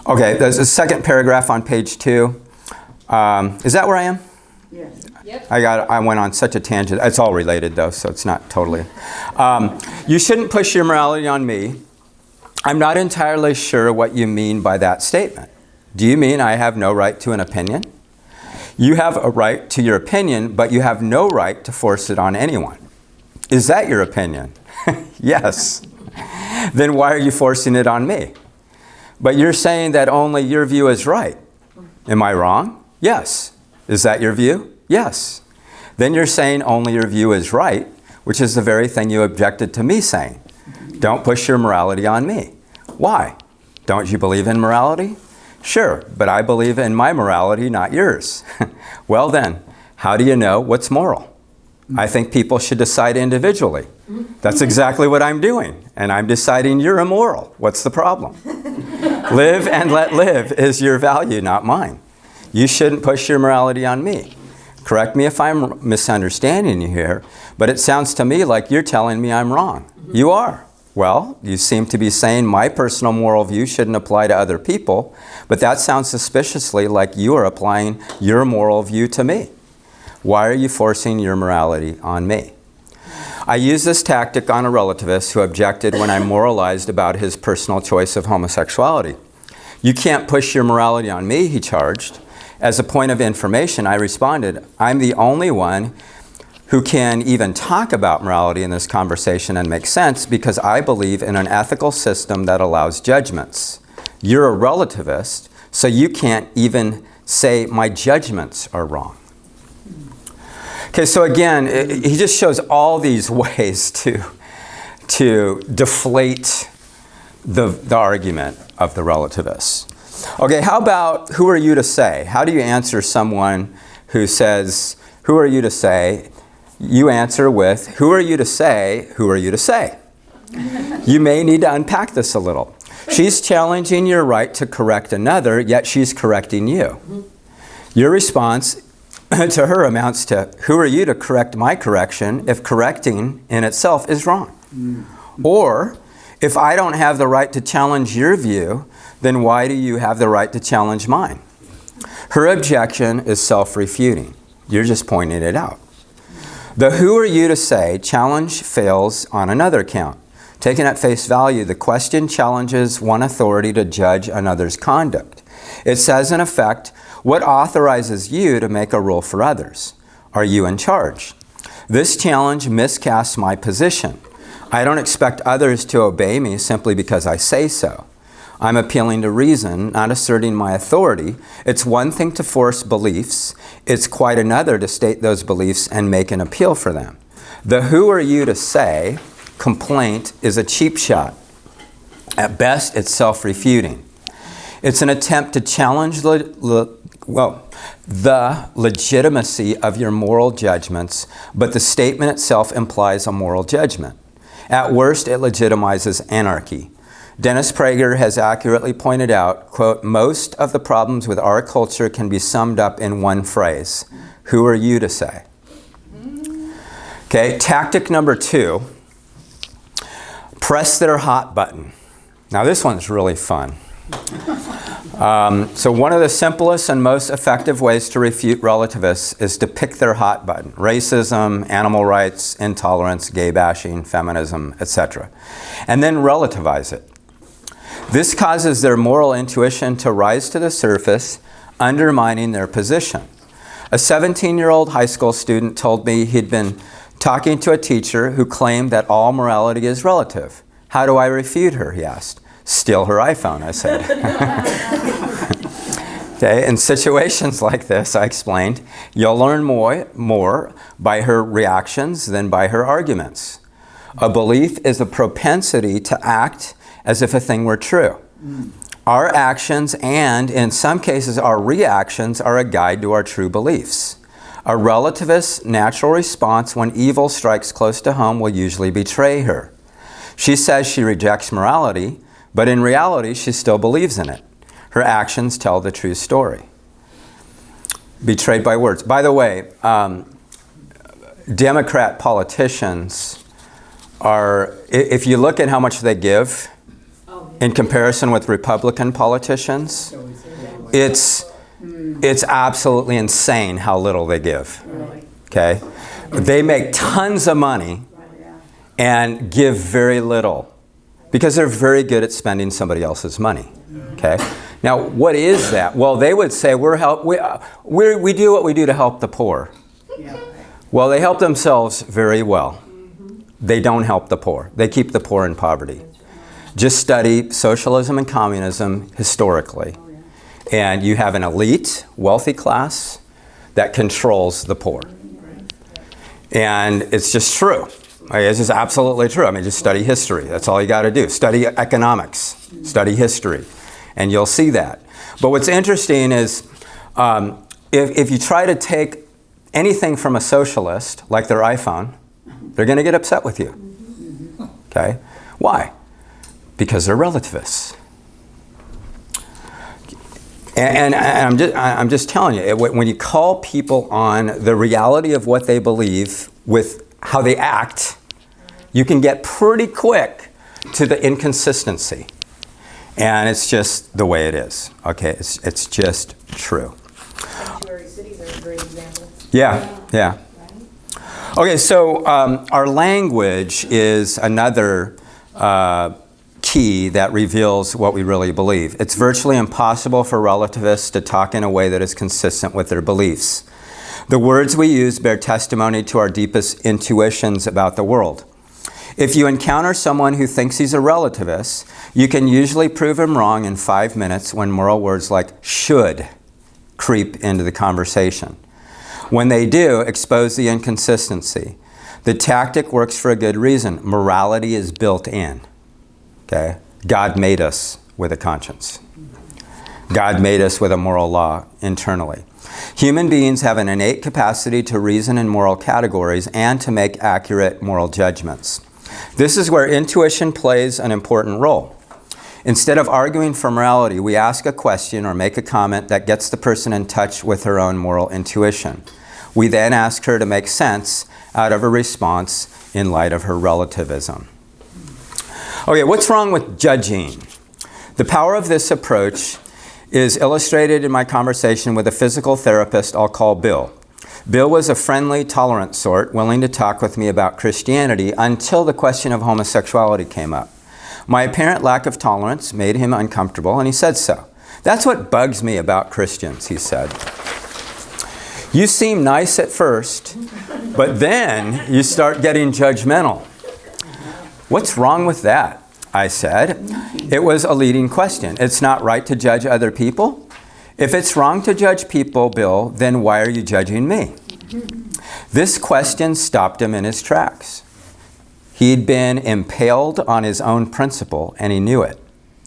Okay, there's a second paragraph on page 2. Is that where I am? Yes. Yep. I went on such a tangent. It's all related, though, so it's not totally. You shouldn't push your morality on me. I'm not entirely sure what you mean by that statement. Do you mean I have no right to an opinion? You have a right to your opinion, but you have no right to force it on anyone. Is that your opinion? Yes. Then why are you forcing it on me? But you're saying that only your view is right. Am I wrong? Yes. Is that your view? Yes. Then you're saying only your view is right, which is the very thing you objected to me saying. Don't push your morality on me. Why? Don't you believe in morality? Sure, but I believe in my morality, not yours. Well then, how do you know what's moral? I think people should decide individually. That's exactly what I'm doing, and I'm deciding you're immoral. What's the problem? Live and let live is your value, not mine. You shouldn't push your morality on me. Correct me if I'm misunderstanding you here, but it sounds to me like you're telling me I'm wrong. You are. Well, you seem to be saying my personal moral view shouldn't apply to other people, but that sounds suspiciously like you are applying your moral view to me. Why are you forcing your morality on me? I use this tactic on a relativist who objected when I moralized about his personal choice of homosexuality. You can't push your morality on me, he charged. As a point of information, I responded, I'm the only one who can even talk about morality in this conversation and make sense because I believe in an ethical system that allows judgments. You're a relativist, so you can't even say my judgments are wrong. Okay, so again, he just shows all these ways to deflate the argument of the relativists. Okay, how about who are you to say? How do you answer someone who says, who are you to say? You answer with, who are you to say, who are you to say? You may need to unpack this a little. She's challenging your right to correct another, yet she's correcting you. Your response to her amounts to, who are you to correct my correction if correcting in itself is wrong? Or, if I don't have the right to challenge your view, then why do you have the right to challenge mine? Her objection is self-refuting. You're just pointing it out. The who are you to say challenge fails on another count. Taken at face value, the question challenges one authority to judge another's conduct. It says, in effect, what authorizes you to make a rule for others? Are you in charge? This challenge miscasts my position. I don't expect others to obey me simply because I say so. I'm appealing to reason, not asserting my authority. It's one thing to force beliefs. It's quite another to state those beliefs and make an appeal for them. The who are you to say complaint is a cheap shot. At best, it's self-refuting. It's an attempt to challenge the legitimacy of your moral judgments, but the statement itself implies a moral judgment. At worst, it legitimizes anarchy. Dennis Prager has accurately pointed out, quote, most of the problems with our culture can be summed up in one phrase. Who are you to say? Okay, tactic number 2, press their hot button. Now this one's really fun. So one of the simplest and most effective ways to refute relativists is to pick their hot button. Racism, animal rights, intolerance, gay bashing, feminism, etc. And then relativize it. This causes their moral intuition to rise to the surface, undermining their position. A 17-year-old high school student told me he'd been talking to a teacher who claimed that all morality is relative. How do I refute her, he asked. Steal her iPhone, I said. Okay, in situations like this, I explained, you'll learn more by her reactions than by her arguments. A belief is a propensity to act as if a thing were true. Our actions and, in some cases, our reactions are a guide to our true beliefs. A relativist's natural response when evil strikes close to home will usually betray her. She says she rejects morality, but in reality, she still believes in it. Her actions tell the true story. Betrayed by words. By the way, Democrat politicians are, if you look at how much they give in comparison with Republican politicians, it's absolutely insane how little they give. Okay? They make tons of money and give very little because they're very good at spending somebody else's money. Okay? Now, what is that? Well, they would say we do what we do to help the poor. Well, they help themselves very well. They don't help the poor. They keep the poor in poverty. Just study socialism and communism historically. And you have an elite, wealthy class that controls the poor. And it's just true. It's just absolutely true. I mean, just study history. That's all you got to do. Study economics. Study history. And you'll see that. But what's interesting is if you try to take anything from a socialist, like their iPhone, they're going to get upset with you. Okay? Why? Because they're relativists. And I'm just telling you, when you call people on the reality of what they believe with how they act, you can get pretty quick to the inconsistency. And it's just the way it is. Okay, it's just true. Sanctuary cities are a great example. Yeah. Okay, so our language is another key that reveals what we really believe. It's virtually impossible for relativists to talk in a way that is consistent with their beliefs. The words we use bear testimony to our deepest intuitions about the world. If you encounter someone who thinks he's a relativist, You can usually prove him wrong in 5 minutes when moral words like should creep into the conversation. When they do, expose the inconsistency. The tactic works for a good reason. Morality is built in. Okay? God made us with a conscience. God made us with a moral law internally. Human beings have an innate capacity to reason in moral categories and to make accurate moral judgments. This is where intuition plays an important role. Instead of arguing for morality, we ask a question or make a comment that gets the person in touch with her own moral intuition. We then ask her to make sense out of a response in light of her relativism. Okay, what's wrong with judging? The power of this approach is illustrated in my conversation with a physical therapist I'll call Bill. Bill was a friendly, tolerant sort, willing to talk with me about Christianity until the question of homosexuality came up. My apparent lack of tolerance made him uncomfortable, and he said so. That's what bugs me about Christians, he said. You seem nice at first, but then you start getting judgmental. What's wrong with that? I said. It was a leading question. It's not right to judge other people? If it's wrong to judge people, Bill, then why are you judging me? This question stopped him in his tracks. He'd been impaled on his own principle, and he knew it.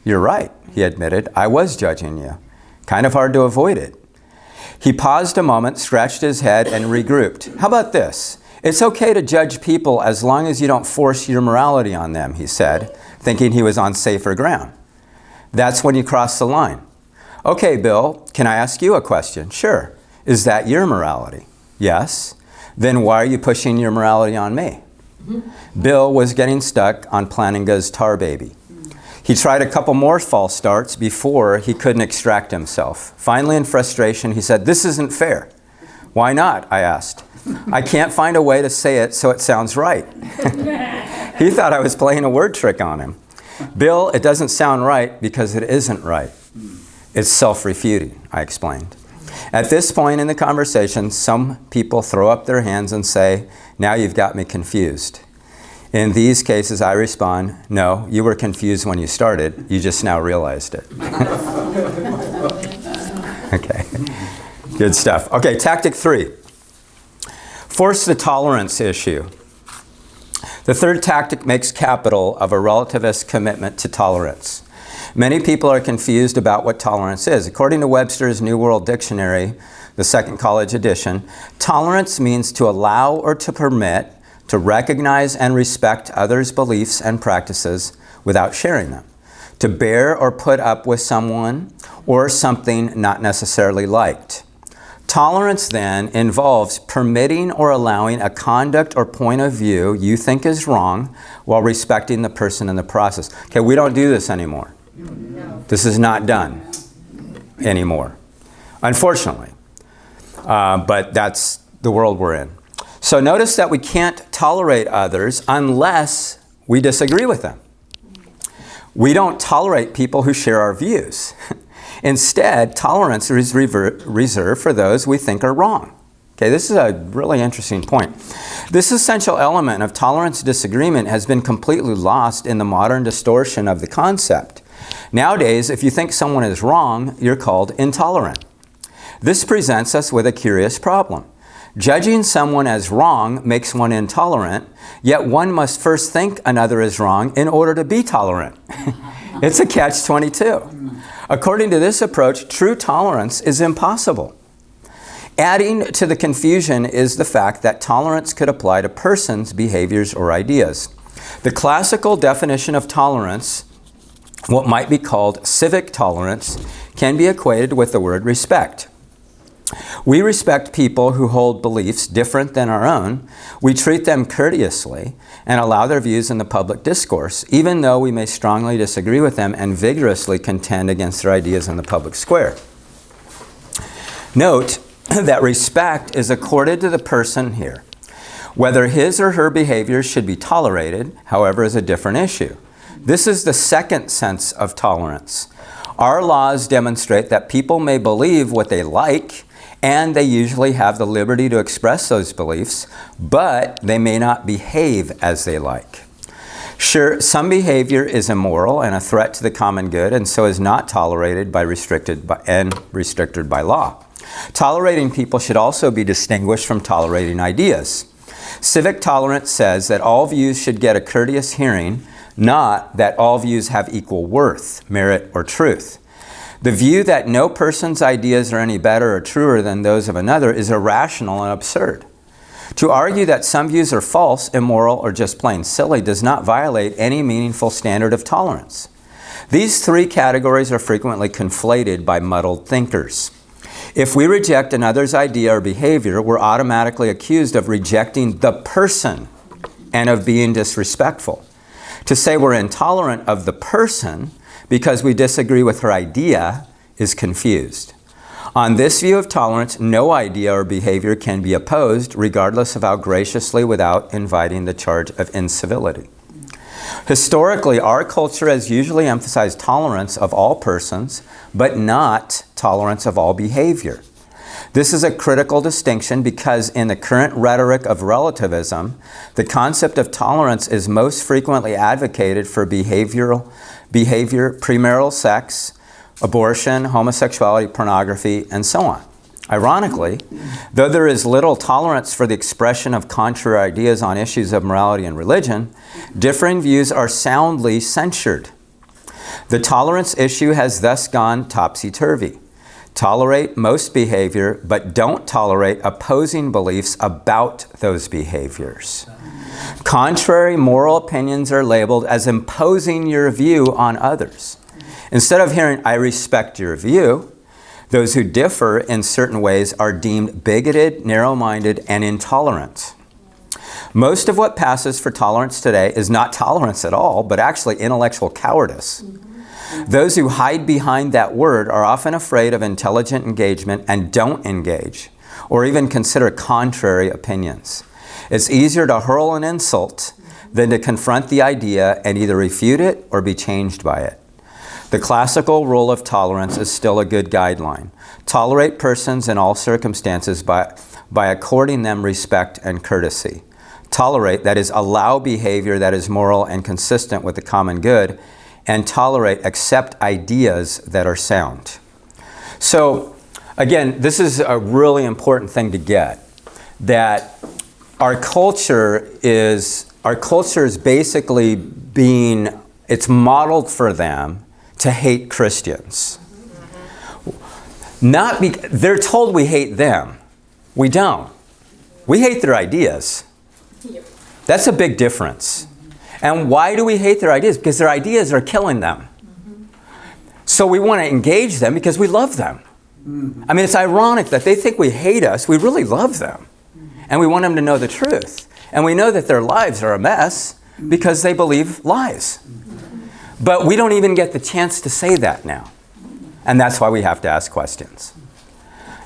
You're right, he admitted. I was judging you. Kind of hard to avoid it. He paused a moment, scratched his head, and regrouped. How about this? It's okay to judge people as long as you don't force your morality on them, he said, thinking he was on safer ground. That's when you cross the line. Okay, Bill, can I ask you a question? Sure. Is that your morality? Yes. Then why are you pushing your morality on me? Bill was getting stuck on Plantinga's Tar Baby. He tried a couple more false starts before he couldn't extract himself. Finally, in frustration, he said, "This isn't fair." Why not? I asked. I can't find a way to say it so it sounds right. He thought I was playing a word trick on him. Bill, it doesn't sound right because it isn't right. It's self-refuting, I explained. At this point in the conversation, some people throw up their hands and say, "Now you've got me confused." In these cases, I respond, "No, you were confused when you started. You just now realized it." Okay, good stuff. Okay, tactic 3. Force the tolerance issue. The third tactic makes capital of a relativist commitment to tolerance. Many people are confused about what tolerance is. According to Webster's New World Dictionary, the second college edition, tolerance means to allow or to permit, to recognize and respect others' beliefs and practices without sharing them, to bear or put up with someone or something not necessarily liked. Tolerance then involves permitting or allowing a conduct or point of view you think is wrong while respecting the person in the process. Okay, we don't do this anymore. This is not done anymore, unfortunately. But that's the world we're in. So notice that we can't tolerate others unless we disagree with them. We don't tolerate people who share our views. Instead, tolerance is reserved for those we think are wrong. Okay, this is a really interesting point. This essential element of tolerance disagreement has been completely lost in the modern distortion of the concept. Nowadays, if you think someone is wrong, you're called intolerant. This presents us with a curious problem. Judging someone as wrong makes one intolerant, yet one must first think another is wrong in order to be tolerant. It's a catch-22. According to this approach, true tolerance is impossible. Adding to the confusion is the fact that tolerance could apply to persons, behaviors, or ideas. The classical definition of tolerance, what might be called civic tolerance, can be equated with the word respect. We respect people who hold beliefs different than our own. We treat them courteously and allow their views in the public discourse, even though we may strongly disagree with them and vigorously contend against their ideas in the public square. Note that respect is accorded to the person here. Whether his or her behavior should be tolerated, however, is a different issue. This is the second sense of tolerance. Our laws demonstrate that people may believe what they like, and they usually have the liberty to express those beliefs, but they may not behave as they like. Sure, some behavior is immoral and a threat to the common good, and so is not tolerated by restricted by law. Tolerating people should also be distinguished from tolerating ideas. Civic tolerance says that all views should get a courteous hearing, not that all views have equal worth, merit, or truth. The view that no person's ideas are any better or truer than those of another is irrational and absurd. To argue that some views are false, immoral, or just plain silly does not violate any meaningful standard of tolerance. These three categories are frequently conflated by muddled thinkers. If we reject another's idea or behavior, we're automatically accused of rejecting the person and of being disrespectful. To say we're intolerant of the person because we disagree with her idea is confused. On this view of tolerance, no idea or behavior can be opposed, regardless of how graciously, without inviting the charge of incivility. Historically, our culture has usually emphasized tolerance of all persons, but not tolerance of all behavior. This is a critical distinction because in the current rhetoric of relativism, the concept of tolerance is most frequently advocated for behavior, premarital sex, abortion, homosexuality, pornography, and so on. Ironically, though there is little tolerance for the expression of contrary ideas on issues of morality and religion, differing views are soundly censured. The tolerance issue has thus gone topsy-turvy. Tolerate most behavior, but don't tolerate opposing beliefs about those behaviors. Contrary moral opinions are labeled as imposing your view on others. Instead of hearing, I respect your view, those who differ in certain ways are deemed bigoted, narrow-minded, and intolerant. Most of what passes for tolerance today is not tolerance at all, but actually intellectual cowardice. Those who hide behind that word are often afraid of intelligent engagement and don't engage, or even consider contrary opinions. It's easier to hurl an insult than to confront the idea and either refute it or be changed by it. The classical rule of tolerance is still a good guideline. Tolerate persons in all circumstances by according them respect and courtesy. Tolerate, that is, allow behavior that is moral and consistent with the common good, and tolerate, accept ideas that are sound. So, again, this is a really important thing to get, that our culture is basically it's modeled for them to hate Christians. They're told we hate them. We don't. We hate their ideas. That's a big difference. And why do we hate their ideas? Because their ideas are killing them. So we want to engage them because we love them. I mean, it's ironic that they think we hate us. We really love them. And we want them to know the truth. And we know that their lives are a mess because they believe lies. But we don't even get the chance to say that now. And that's why we have to ask questions.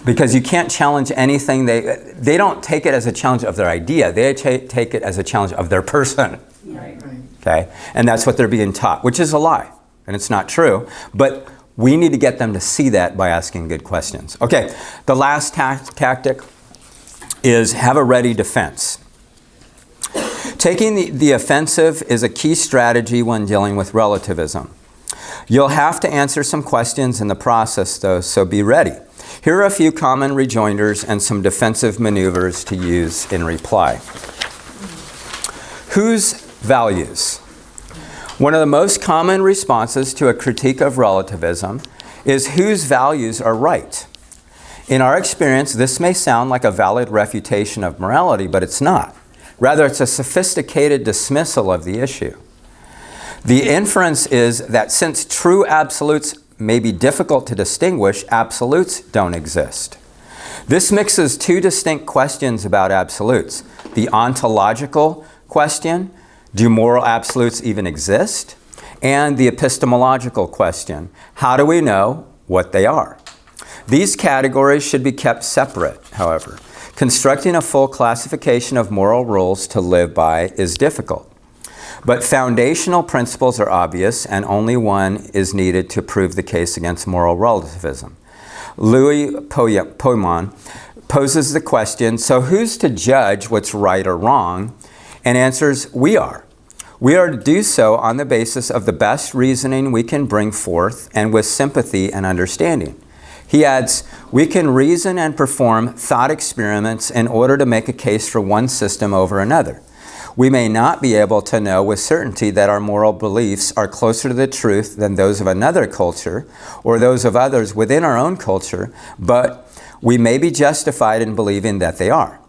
Because you can't challenge anything. They don't take it as a challenge of their idea. They take it as a challenge of their person. Right. Okay? And that's what they're being taught, which is a lie. And it's not true. But we need to get them to see that by asking good questions. Okay, the last tactic is have a ready defense. Taking the offensive is a key strategy when dealing with relativism. You'll have to answer some questions in the process, though, so be ready. Here are a few common rejoinders and some defensive maneuvers to use in reply. Whose values? One of the most common responses to a critique of relativism is whose values are right. In our experience, this may sound like a valid refutation of morality, but it's not. Rather, it's a sophisticated dismissal of the issue. The inference is that since true absolutes may be difficult to distinguish, absolutes don't exist. This mixes two distinct questions about absolutes. The ontological question, do moral absolutes even exist? And the epistemological question, how do we know what they are? These categories should be kept separate, however. Constructing a full classification of moral rules to live by is difficult. But foundational principles are obvious, and only one is needed to prove the case against moral relativism. Louis Poimon poses the question, so who's to judge what's right or wrong? And answers, we are. We are to do so on the basis of the best reasoning we can bring forth and with sympathy and understanding. He adds, we can reason and perform thought experiments in order to make a case for one system over another. We may not be able to know with certainty that our moral beliefs are closer to the truth than those of another culture or those of others within our own culture, but we may be justified in believing that they are.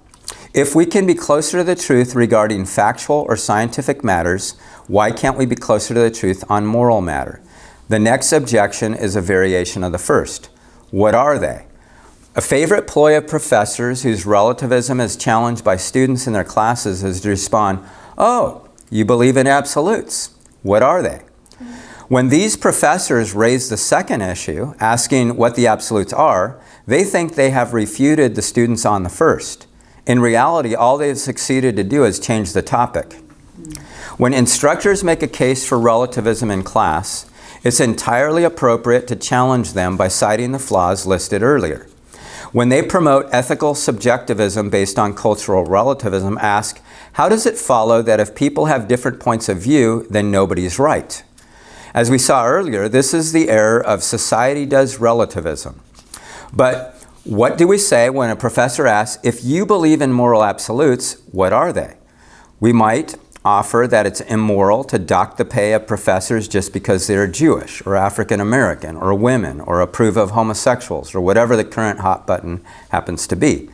If we can be closer to the truth regarding factual or scientific matters, why can't we be closer to the truth on moral matter? The next objection is a variation of the first. What are they? A favorite ploy of professors whose relativism is challenged by students in their classes is to respond, oh, you believe in absolutes. What are they? When these professors raise the second issue, asking what the absolutes are, they think they have refuted the students on the first. In reality, all they've succeeded to do is change the topic. When instructors make a case for relativism in class, it's entirely appropriate to challenge them by citing the flaws listed earlier. When they promote ethical subjectivism based on cultural relativism, ask, how does it follow that if people have different points of view, then nobody's right? As we saw earlier, this is the error of society does relativism. But what do we say when a professor asks, if you believe in moral absolutes, what are they? We might offer that it's immoral to dock the pay of professors just because they're Jewish or African American or women or approve of homosexuals or whatever the current hot button happens to be.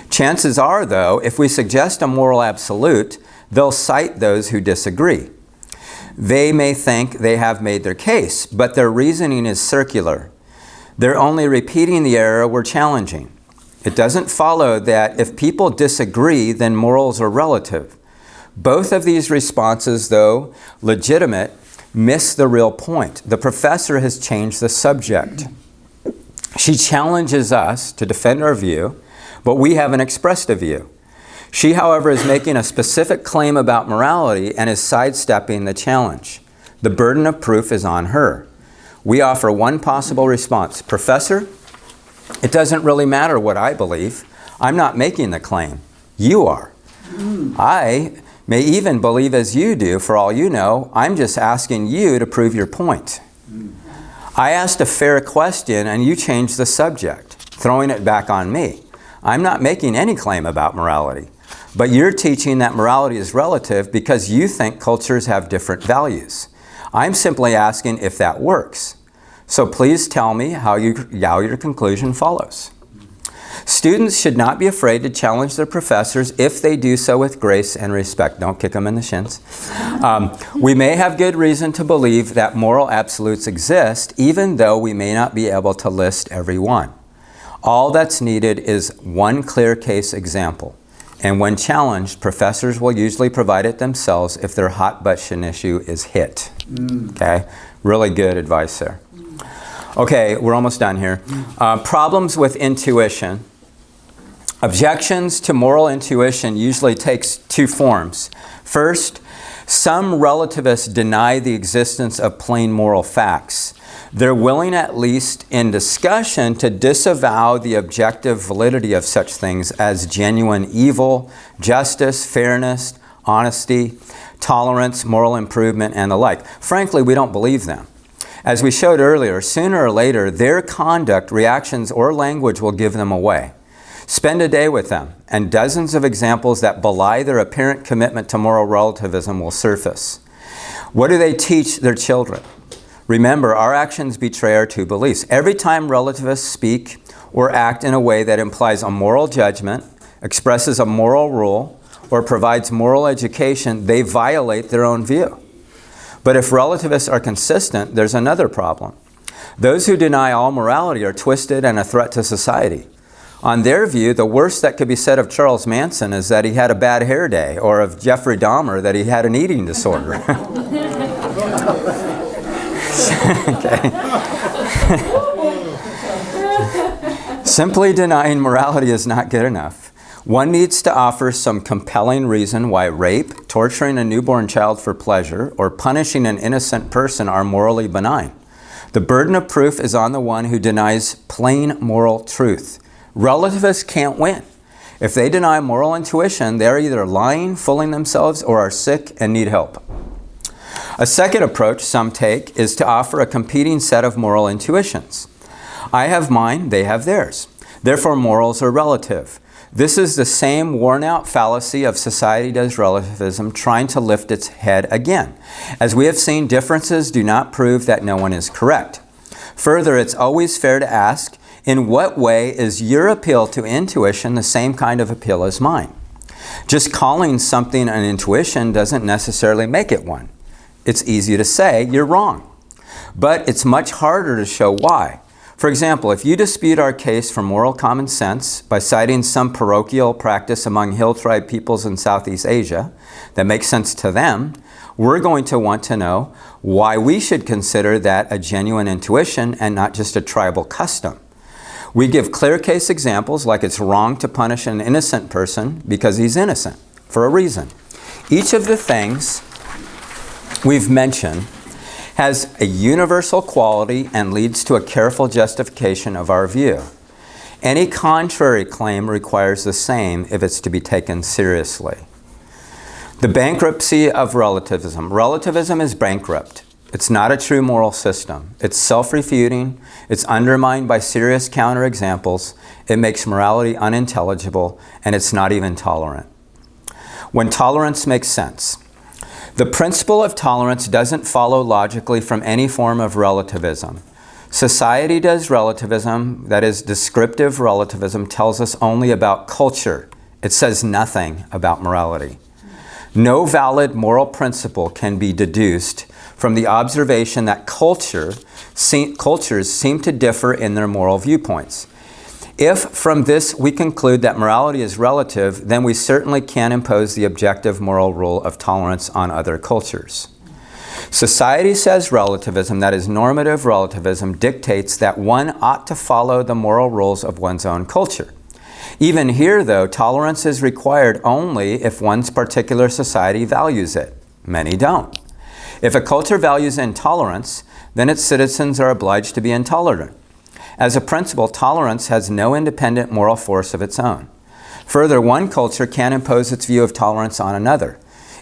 Chances are, though, if we suggest a moral absolute, they'll cite those who disagree. They may think they have made their case, but their reasoning is circular. They're only repeating the error we're challenging. It doesn't follow that if people disagree, then morals are relative. Both of these responses, though legitimate, miss the real point. The professor has changed the subject. She challenges us to defend our view, but we haven't expressed a view. She, however, is making a specific claim about morality and is sidestepping the challenge. The burden of proof is on her. We offer one possible response. Professor, it doesn't really matter what I believe. I'm not making the claim. You are. I may even believe as you do, for all you know. I'm just asking you to prove your point. I asked a fair question and you changed the subject, throwing it back on me. I'm not making any claim about morality, but you're teaching that morality is relative because you think cultures have different values. I'm simply asking if that works. So please tell me how your conclusion follows. Students should not be afraid to challenge their professors if they do so with grace and respect. Don't kick them in the shins. We may have good reason to believe that moral absolutes exist, even though we may not be able to list every one. All that's needed is one clear case example. And when challenged, professors will usually provide it themselves if their hot button issue is hit. Okay? Really good advice there. Okay, we're almost done here. Problems with intuition. Objections to moral intuition usually takes two forms. First, some relativists deny the existence of plain moral facts. They're willing, at least in discussion, to disavow the objective validity of such things as genuine evil, justice, fairness, honesty, tolerance, moral improvement, and the like. Frankly, we don't believe them. As we showed earlier, sooner or later, their conduct, reactions, or language will give them away. Spend a day with them, and dozens of examples that belie their apparent commitment to moral relativism will surface. What do they teach their children? Remember, our actions betray our two beliefs. Every time relativists speak or act in a way that implies a moral judgment, expresses a moral rule, or provides moral education, they violate their own view. But if relativists are consistent, there's another problem. Those who deny all morality are twisted and a threat to society. On their view, the worst that could be said of Charles Manson is that he had a bad hair day, or of Jeffrey Dahmer that he had an eating disorder. Okay. Simply denying morality is not good enough. One needs to offer some compelling reason why rape, torturing a newborn child for pleasure, or punishing an innocent person are morally benign. The burden of proof is on the one who denies plain moral truth. Relativists can't win. If they deny moral intuition, they're either lying, fooling themselves, or are sick and need help. A second approach some take is to offer a competing set of moral intuitions. I have mine, they have theirs. Therefore, morals are relative. This is the same worn-out fallacy of society does relativism trying to lift its head again. As we have seen, differences do not prove that no one is correct. Further, it's always fair to ask, in what way is your appeal to intuition the same kind of appeal as mine? Just calling something an intuition doesn't necessarily make it one. It's easy to say you're wrong, but it's much harder to show why. For example, if you dispute our case for moral common sense by citing some parochial practice among hill tribe peoples in Southeast Asia that makes sense to them, we're going to want to know why we should consider that a genuine intuition and not just a tribal custom. We give clear case examples like it's wrong to punish an innocent person because he's innocent for a reason. Each of the things we've mentioned has a universal quality and leads to a careful justification of our view. Any contrary claim requires the same if it's to be taken seriously. The bankruptcy of relativism. Relativism is bankrupt. It's not a true moral system. It's self-refuting. It's undermined by serious counterexamples. It makes morality unintelligible, and it's not even tolerant. When tolerance makes sense. The principle of tolerance doesn't follow logically from any form of relativism. Society does relativism, that is, descriptive relativism, tells us only about culture. It says nothing about morality. No valid moral principle can be deduced from the observation that cultures seem to differ in their moral viewpoints. If from this we conclude that morality is relative, then we certainly can impose the objective moral rule of tolerance on other cultures. Society says relativism, that is normative relativism, dictates that one ought to follow the moral rules of one's own culture. Even here, though, tolerance is required only if one's particular society values it. Many don't. If a culture values intolerance, then its citizens are obliged to be intolerant. As a principle, tolerance has no independent moral force of its own. Further, one culture can impose its view of tolerance on another.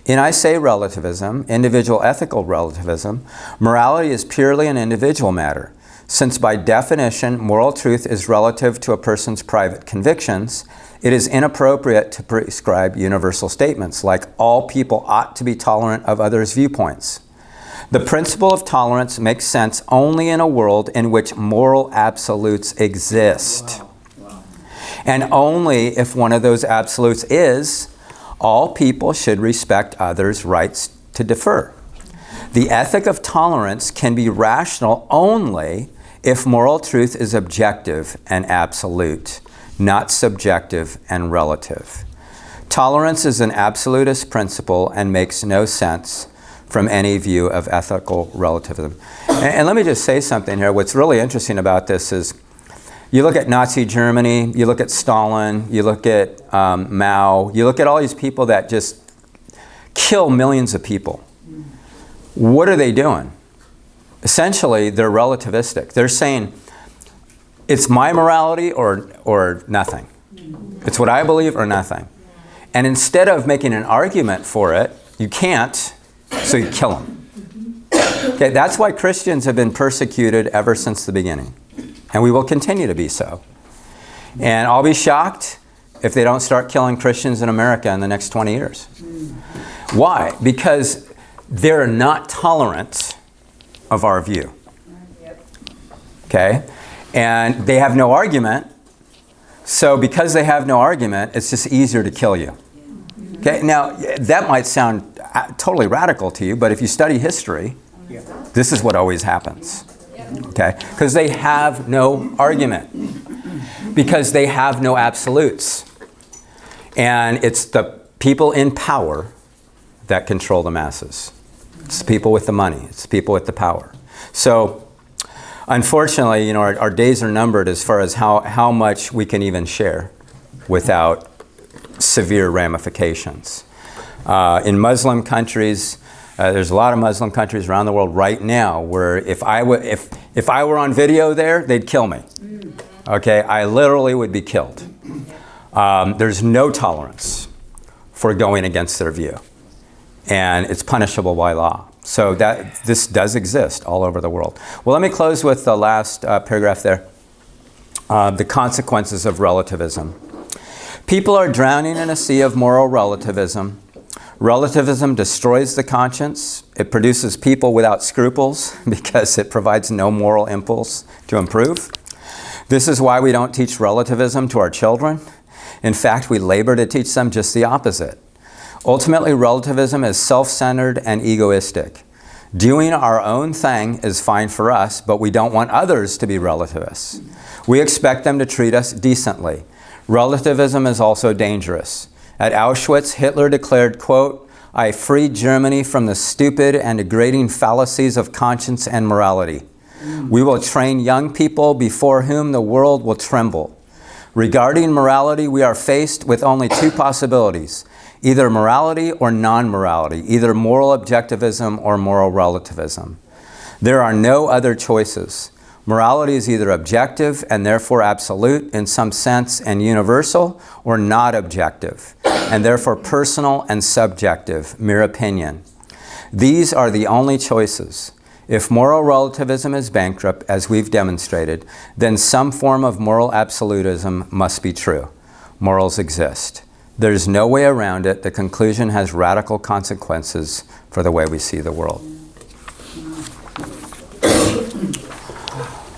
In I say relativism, individual ethical relativism, morality is purely an individual matter. Since by definition, moral truth is relative to a person's private convictions, it is inappropriate to prescribe universal statements like all people ought to be tolerant of others' viewpoints. The principle of tolerance makes sense only in a world in which moral absolutes exist. Wow. And only if one of those absolutes is, all people should respect others' rights to differ. The ethic of tolerance can be rational only if moral truth is objective and absolute, not subjective and relative. Tolerance is an absolutist principle and makes no sense from any view of ethical relativism. And let me just say something here. What's really interesting about this is you look at Nazi Germany, you look at Stalin, you look at Mao, you look at all these people that just kill millions of people. What are they doing? Essentially, they're relativistic. They're saying, it's my morality or nothing. It's what I believe or nothing. And instead of making an argument for it, you can't, so you kill them. Okay, that's why Christians have been persecuted ever since the beginning. And we will continue to be so. And I'll be shocked if they don't start killing Christians in America in the next 20 years. Why? Because they're not tolerant of our view. Okay? And they have no argument. So because they have no argument, it's just easier to kill you. Okay? Now, that might sound totally radical to you, but if you study history, this is what always happens. Okay? Because they have no argument. Because they have no absolutes. And it's the people in power that control the masses. It's the people with the money. It's the people with the power. So, unfortunately, our days are numbered as far as how much we can even share without severe ramifications. In Muslim countries, there's a lot of Muslim countries around the world right now where if I were on video there, they'd kill me. Okay, I literally would be killed. There's no tolerance for going against their view. And it's punishable by law. So this does exist all over the world. Well, let me close with the last paragraph there. The consequences of relativism. People are drowning in a sea of moral relativism. Relativism destroys the conscience. It produces people without scruples because it provides no moral impulse to improve. This is why we don't teach relativism to our children. In fact, we labor to teach them just the opposite. Ultimately, relativism is self-centered and egoistic. Doing our own thing is fine for us, but we don't want others to be relativists. We expect them to treat us decently. Relativism is also dangerous. At Auschwitz, Hitler declared, quote, "I freed Germany from the stupid and degrading fallacies of conscience and morality. We will train young people before whom the world will tremble. Regarding morality, we are faced with only two possibilities, either morality or non-morality, either moral objectivism or moral relativism. There are no other choices. Morality is either objective and therefore absolute in some sense and universal, or not objective, and therefore personal and subjective, mere opinion. These are the only choices. If moral relativism is bankrupt, as we've demonstrated, then some form of moral absolutism must be true. Morals exist. There's no way around it. The conclusion has radical consequences for the way we see the world."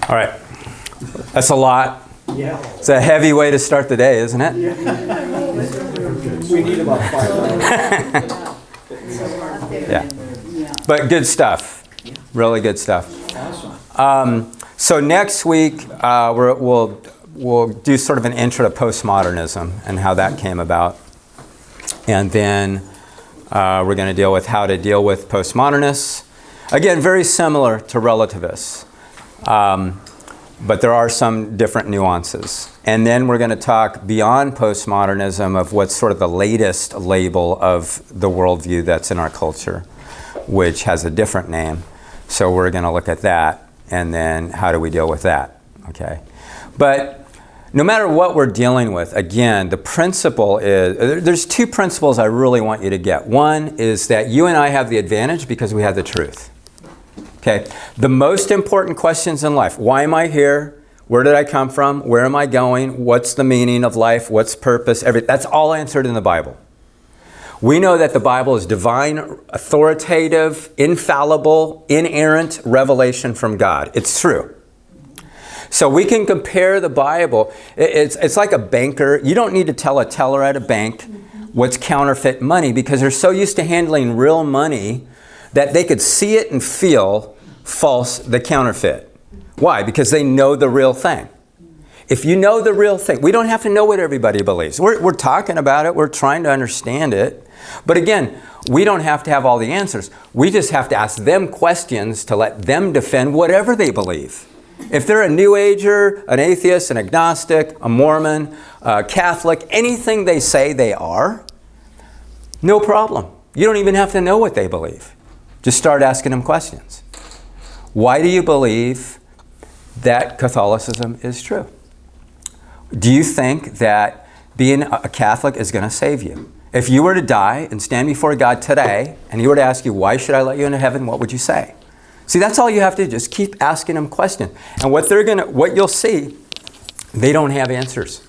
All right. That's a lot. Yeah. It's a heavy way to start the day, isn't it? We need about 5 minutes. Yeah. But good stuff. Really good stuff. Awesome. So next week, we'll do sort of an intro to postmodernism and how that came about. And then we're going to deal with how to deal with postmodernists. Again, very similar to relativists. But there are some different nuances. And then we're going to talk beyond postmodernism of what's sort of the latest label of the worldview that's in our culture, which has a different name. So we're going to look at that, and then how do we deal with that, okay? But no matter what we're dealing with, again, the principle is, there's two principles I really want you to get. One is that you and I have the advantage because we have the truth. Okay, the most important questions in life: why am I here? Where did I come from? Where am I going? What's the meaning of life? What's purpose? That's all answered in the Bible. We know that the Bible is divine, authoritative, infallible, inerrant revelation from God. It's true. So we can compare the Bible. It's like a banker. You don't need to tell a teller at a bank what's counterfeit money because they're so used to handling real money that they could see it and feel false, the counterfeit. Why? Because they know the real thing. If you know the real thing, we don't have to know what everybody believes. We're talking about it. We're trying to understand it. But again, we don't have to have all the answers. We just have to ask them questions to let them defend whatever they believe. If they're a New Ager, an atheist, an agnostic, a Mormon, a Catholic, anything they say they are, no problem. You don't even have to know what they believe. Just start asking them questions. Why do you believe that Catholicism is true? Do you think that being a Catholic is going to save you? If you were to die and stand before God today, and He were to ask you, why should I let you into heaven, what would you say? See, that's all you have to do. Just keep asking them questions. And what you'll see, they don't have answers.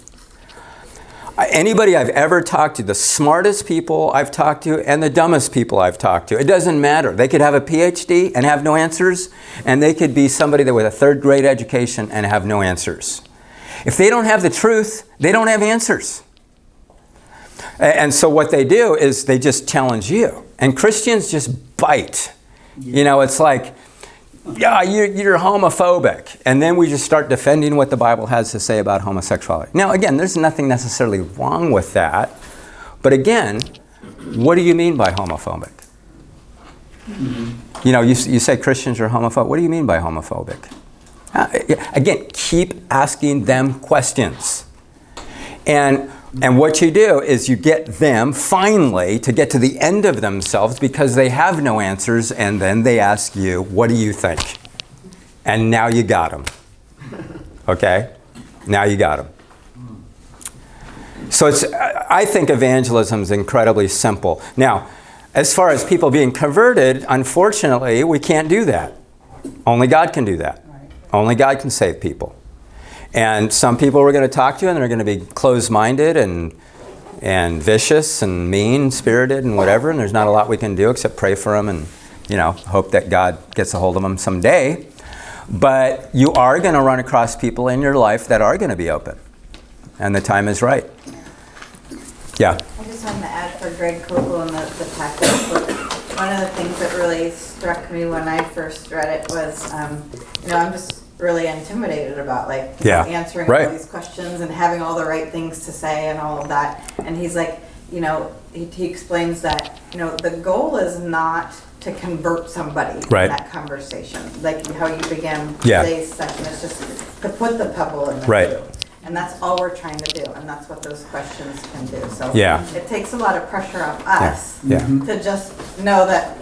Anybody I've ever talked to, the smartest people I've talked to and the dumbest people I've talked to, it doesn't matter. They could have a PhD and have no answers, and they could be somebody that with a third grade education and have no answers. If they don't have the truth, they don't have answers. And so what they do is they just challenge you. And Christians just bite. You know, it's like, yeah, you're homophobic. And then we just start defending what the Bible has to say about homosexuality. Now, again, there's nothing necessarily wrong with that. But again, what do you mean by homophobic? You know, you say Christians are homophobic. What do you mean by homophobic? Again, keep asking them questions. And what you do is you get them finally to get to the end of themselves because they have no answers, and then they ask you, what do you think? And now you got them. Okay? Now you got them. So I think evangelism is incredibly simple. Now, as far as people being converted, unfortunately, we can't do that. Only God can do that. Only God can save people. And some people we're going to talk to, and they're going to be closed-minded and vicious and mean-spirited and whatever, and there's not a lot we can do except pray for them and, hope that God gets a hold of them someday. But you are going to run across people in your life that are going to be open. And the time is right. Yeah. I just wanted to add for Greg Kokel and the tactics book. One of the things that really struck me when I first read it was, I'm just really intimidated about answering all these questions and having all the right things to say and all of that. And he's like, he explains that, the goal is not to convert somebody in that conversation. Like how you began today's session, it's just to put the pebble in the field. And that's all we're trying to do, and that's what those questions can do. So it takes a lot of pressure off us to just know that,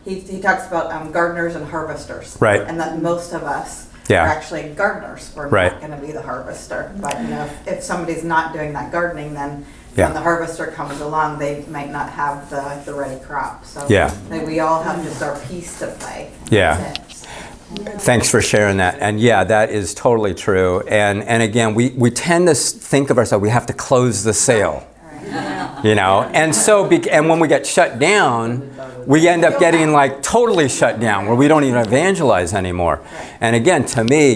he talks about gardeners and harvesters. Right. And that most of us are actually gardeners. We're not going to be the harvester. But, if somebody's not doing that gardening, then when the harvester comes along, they might not have the ready crop. So we all have just our piece to play. Thanks for sharing that. And that is totally true. And again, we tend to think of ourselves, we have to close the sale. And so, and when we get shut down, we end up getting totally shut down where we don't even evangelize anymore. And again, to me,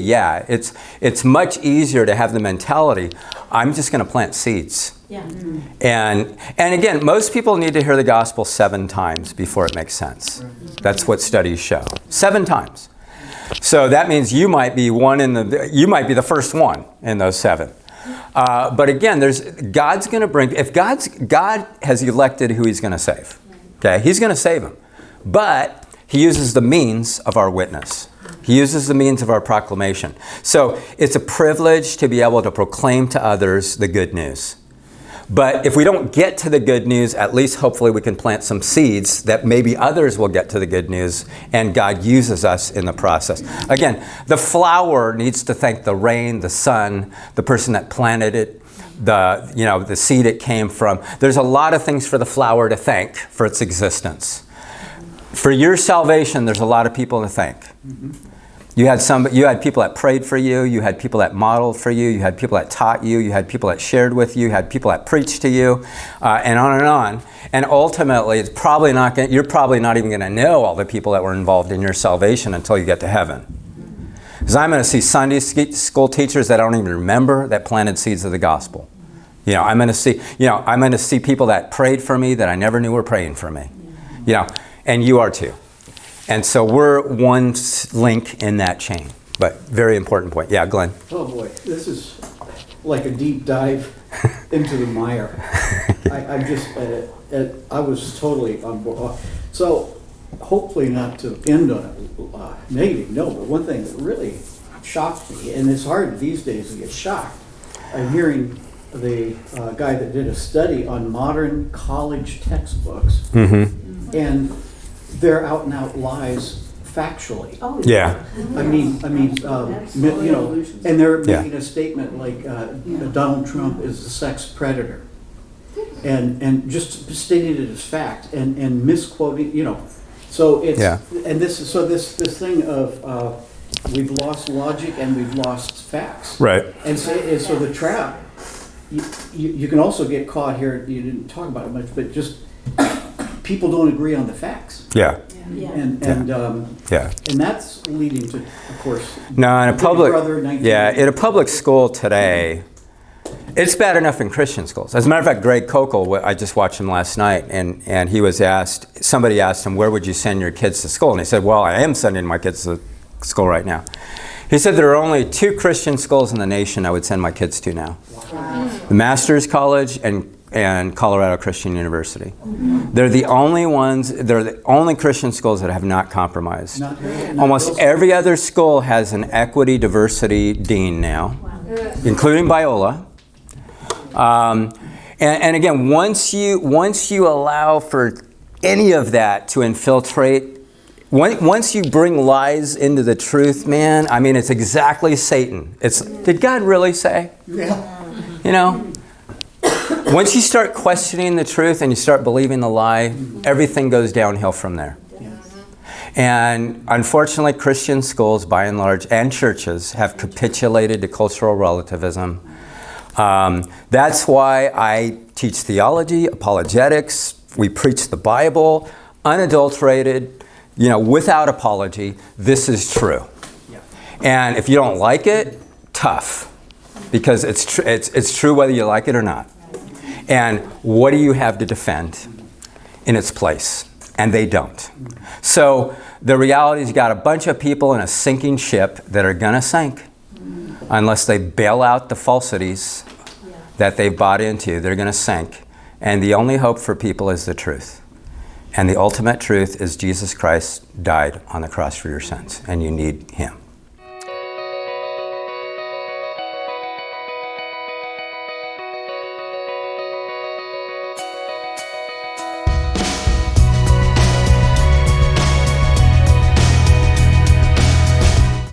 it's much easier to have the mentality, I'm just going to plant seeds. And again, most people need to hear the gospel 7 times before it makes sense. That's what studies show. 7 times. So that means you might be the first one in those 7. But again, God's going to bring, if God has elected who he's going to save. Okay, he's going to save them. But he uses the means of our witness. He uses the means of our proclamation. So it's a privilege to be able to proclaim to others the good news. But if we don't get to the good news, at least hopefully we can plant some seeds that maybe others will get to the good news, and God uses us in the process. Again, the flower needs to thank the rain, the sun, the person that planted it, the seed it came from. There's a lot of things for the flower to thank for its existence. For your salvation, there's a lot of people to thank. You had people that prayed for you, you had people that modeled for you, you had people that taught you, you had people that shared with you, you had people that preached to you, and on and on. And ultimately, you're probably not even going to know all the people that were involved in your salvation until you get to heaven. Because I'm going to see Sunday school teachers that I don't even remember that planted seeds of the gospel. I'm going to see people that prayed for me that I never knew were praying for me. And you are too. And so we're one link in that chain, but very important point. Yeah, Glenn. Oh boy, this is like a deep dive into the mire. I was totally on board. So hopefully not to end on a negative note, but one thing that really shocked me, and it's hard these days to get shocked, I'm hearing the guy that did a study on modern college textbooks, and they're out and out lies factually. And they're making a statement like Donald Trump is a sex predator, and just stating it as fact and misquoting. So it's and this thing of we've lost logic and we've lost facts. Right. And so the trap. You can also get caught here. You didn't talk about it much, but just people don't agree on the facts. And that's leading to, of course. No, in a public school today, it's bad enough in Christian schools. As a matter of fact, Greg Kokel, I just watched him last night, and he was asked. Somebody asked him, "Where would you send your kids to school?" And he said, "Well, I am sending my kids to school right now." He said there are only 2 Christian schools in the nation I would send my kids to now: the Master's College and Colorado Christian University. They're the only ones, they're the only Christian schools that have not compromised. Almost every other school has an equity diversity dean now, including Biola. And again, once you allow for any of that to infiltrate, once you bring lies into the truth, man, I mean, it's exactly Satan. Did God really say? Once you start questioning the truth and you start believing the lie, everything goes downhill from there. And unfortunately, Christian schools, by and large, and churches have capitulated to cultural relativism. That's why I teach theology, apologetics. We preach the Bible, unadulterated, without apology. This is true. And if you don't like it, tough, because it's true whether you like it or not. And what do you have to defend in its place? And they don't. So the reality is you got a bunch of people in a sinking ship that are going to sink unless they bail out the falsities that they've bought into. They're going to sink. And the only hope for people is the truth. And the ultimate truth is Jesus Christ died on the cross for your sins, and you need him.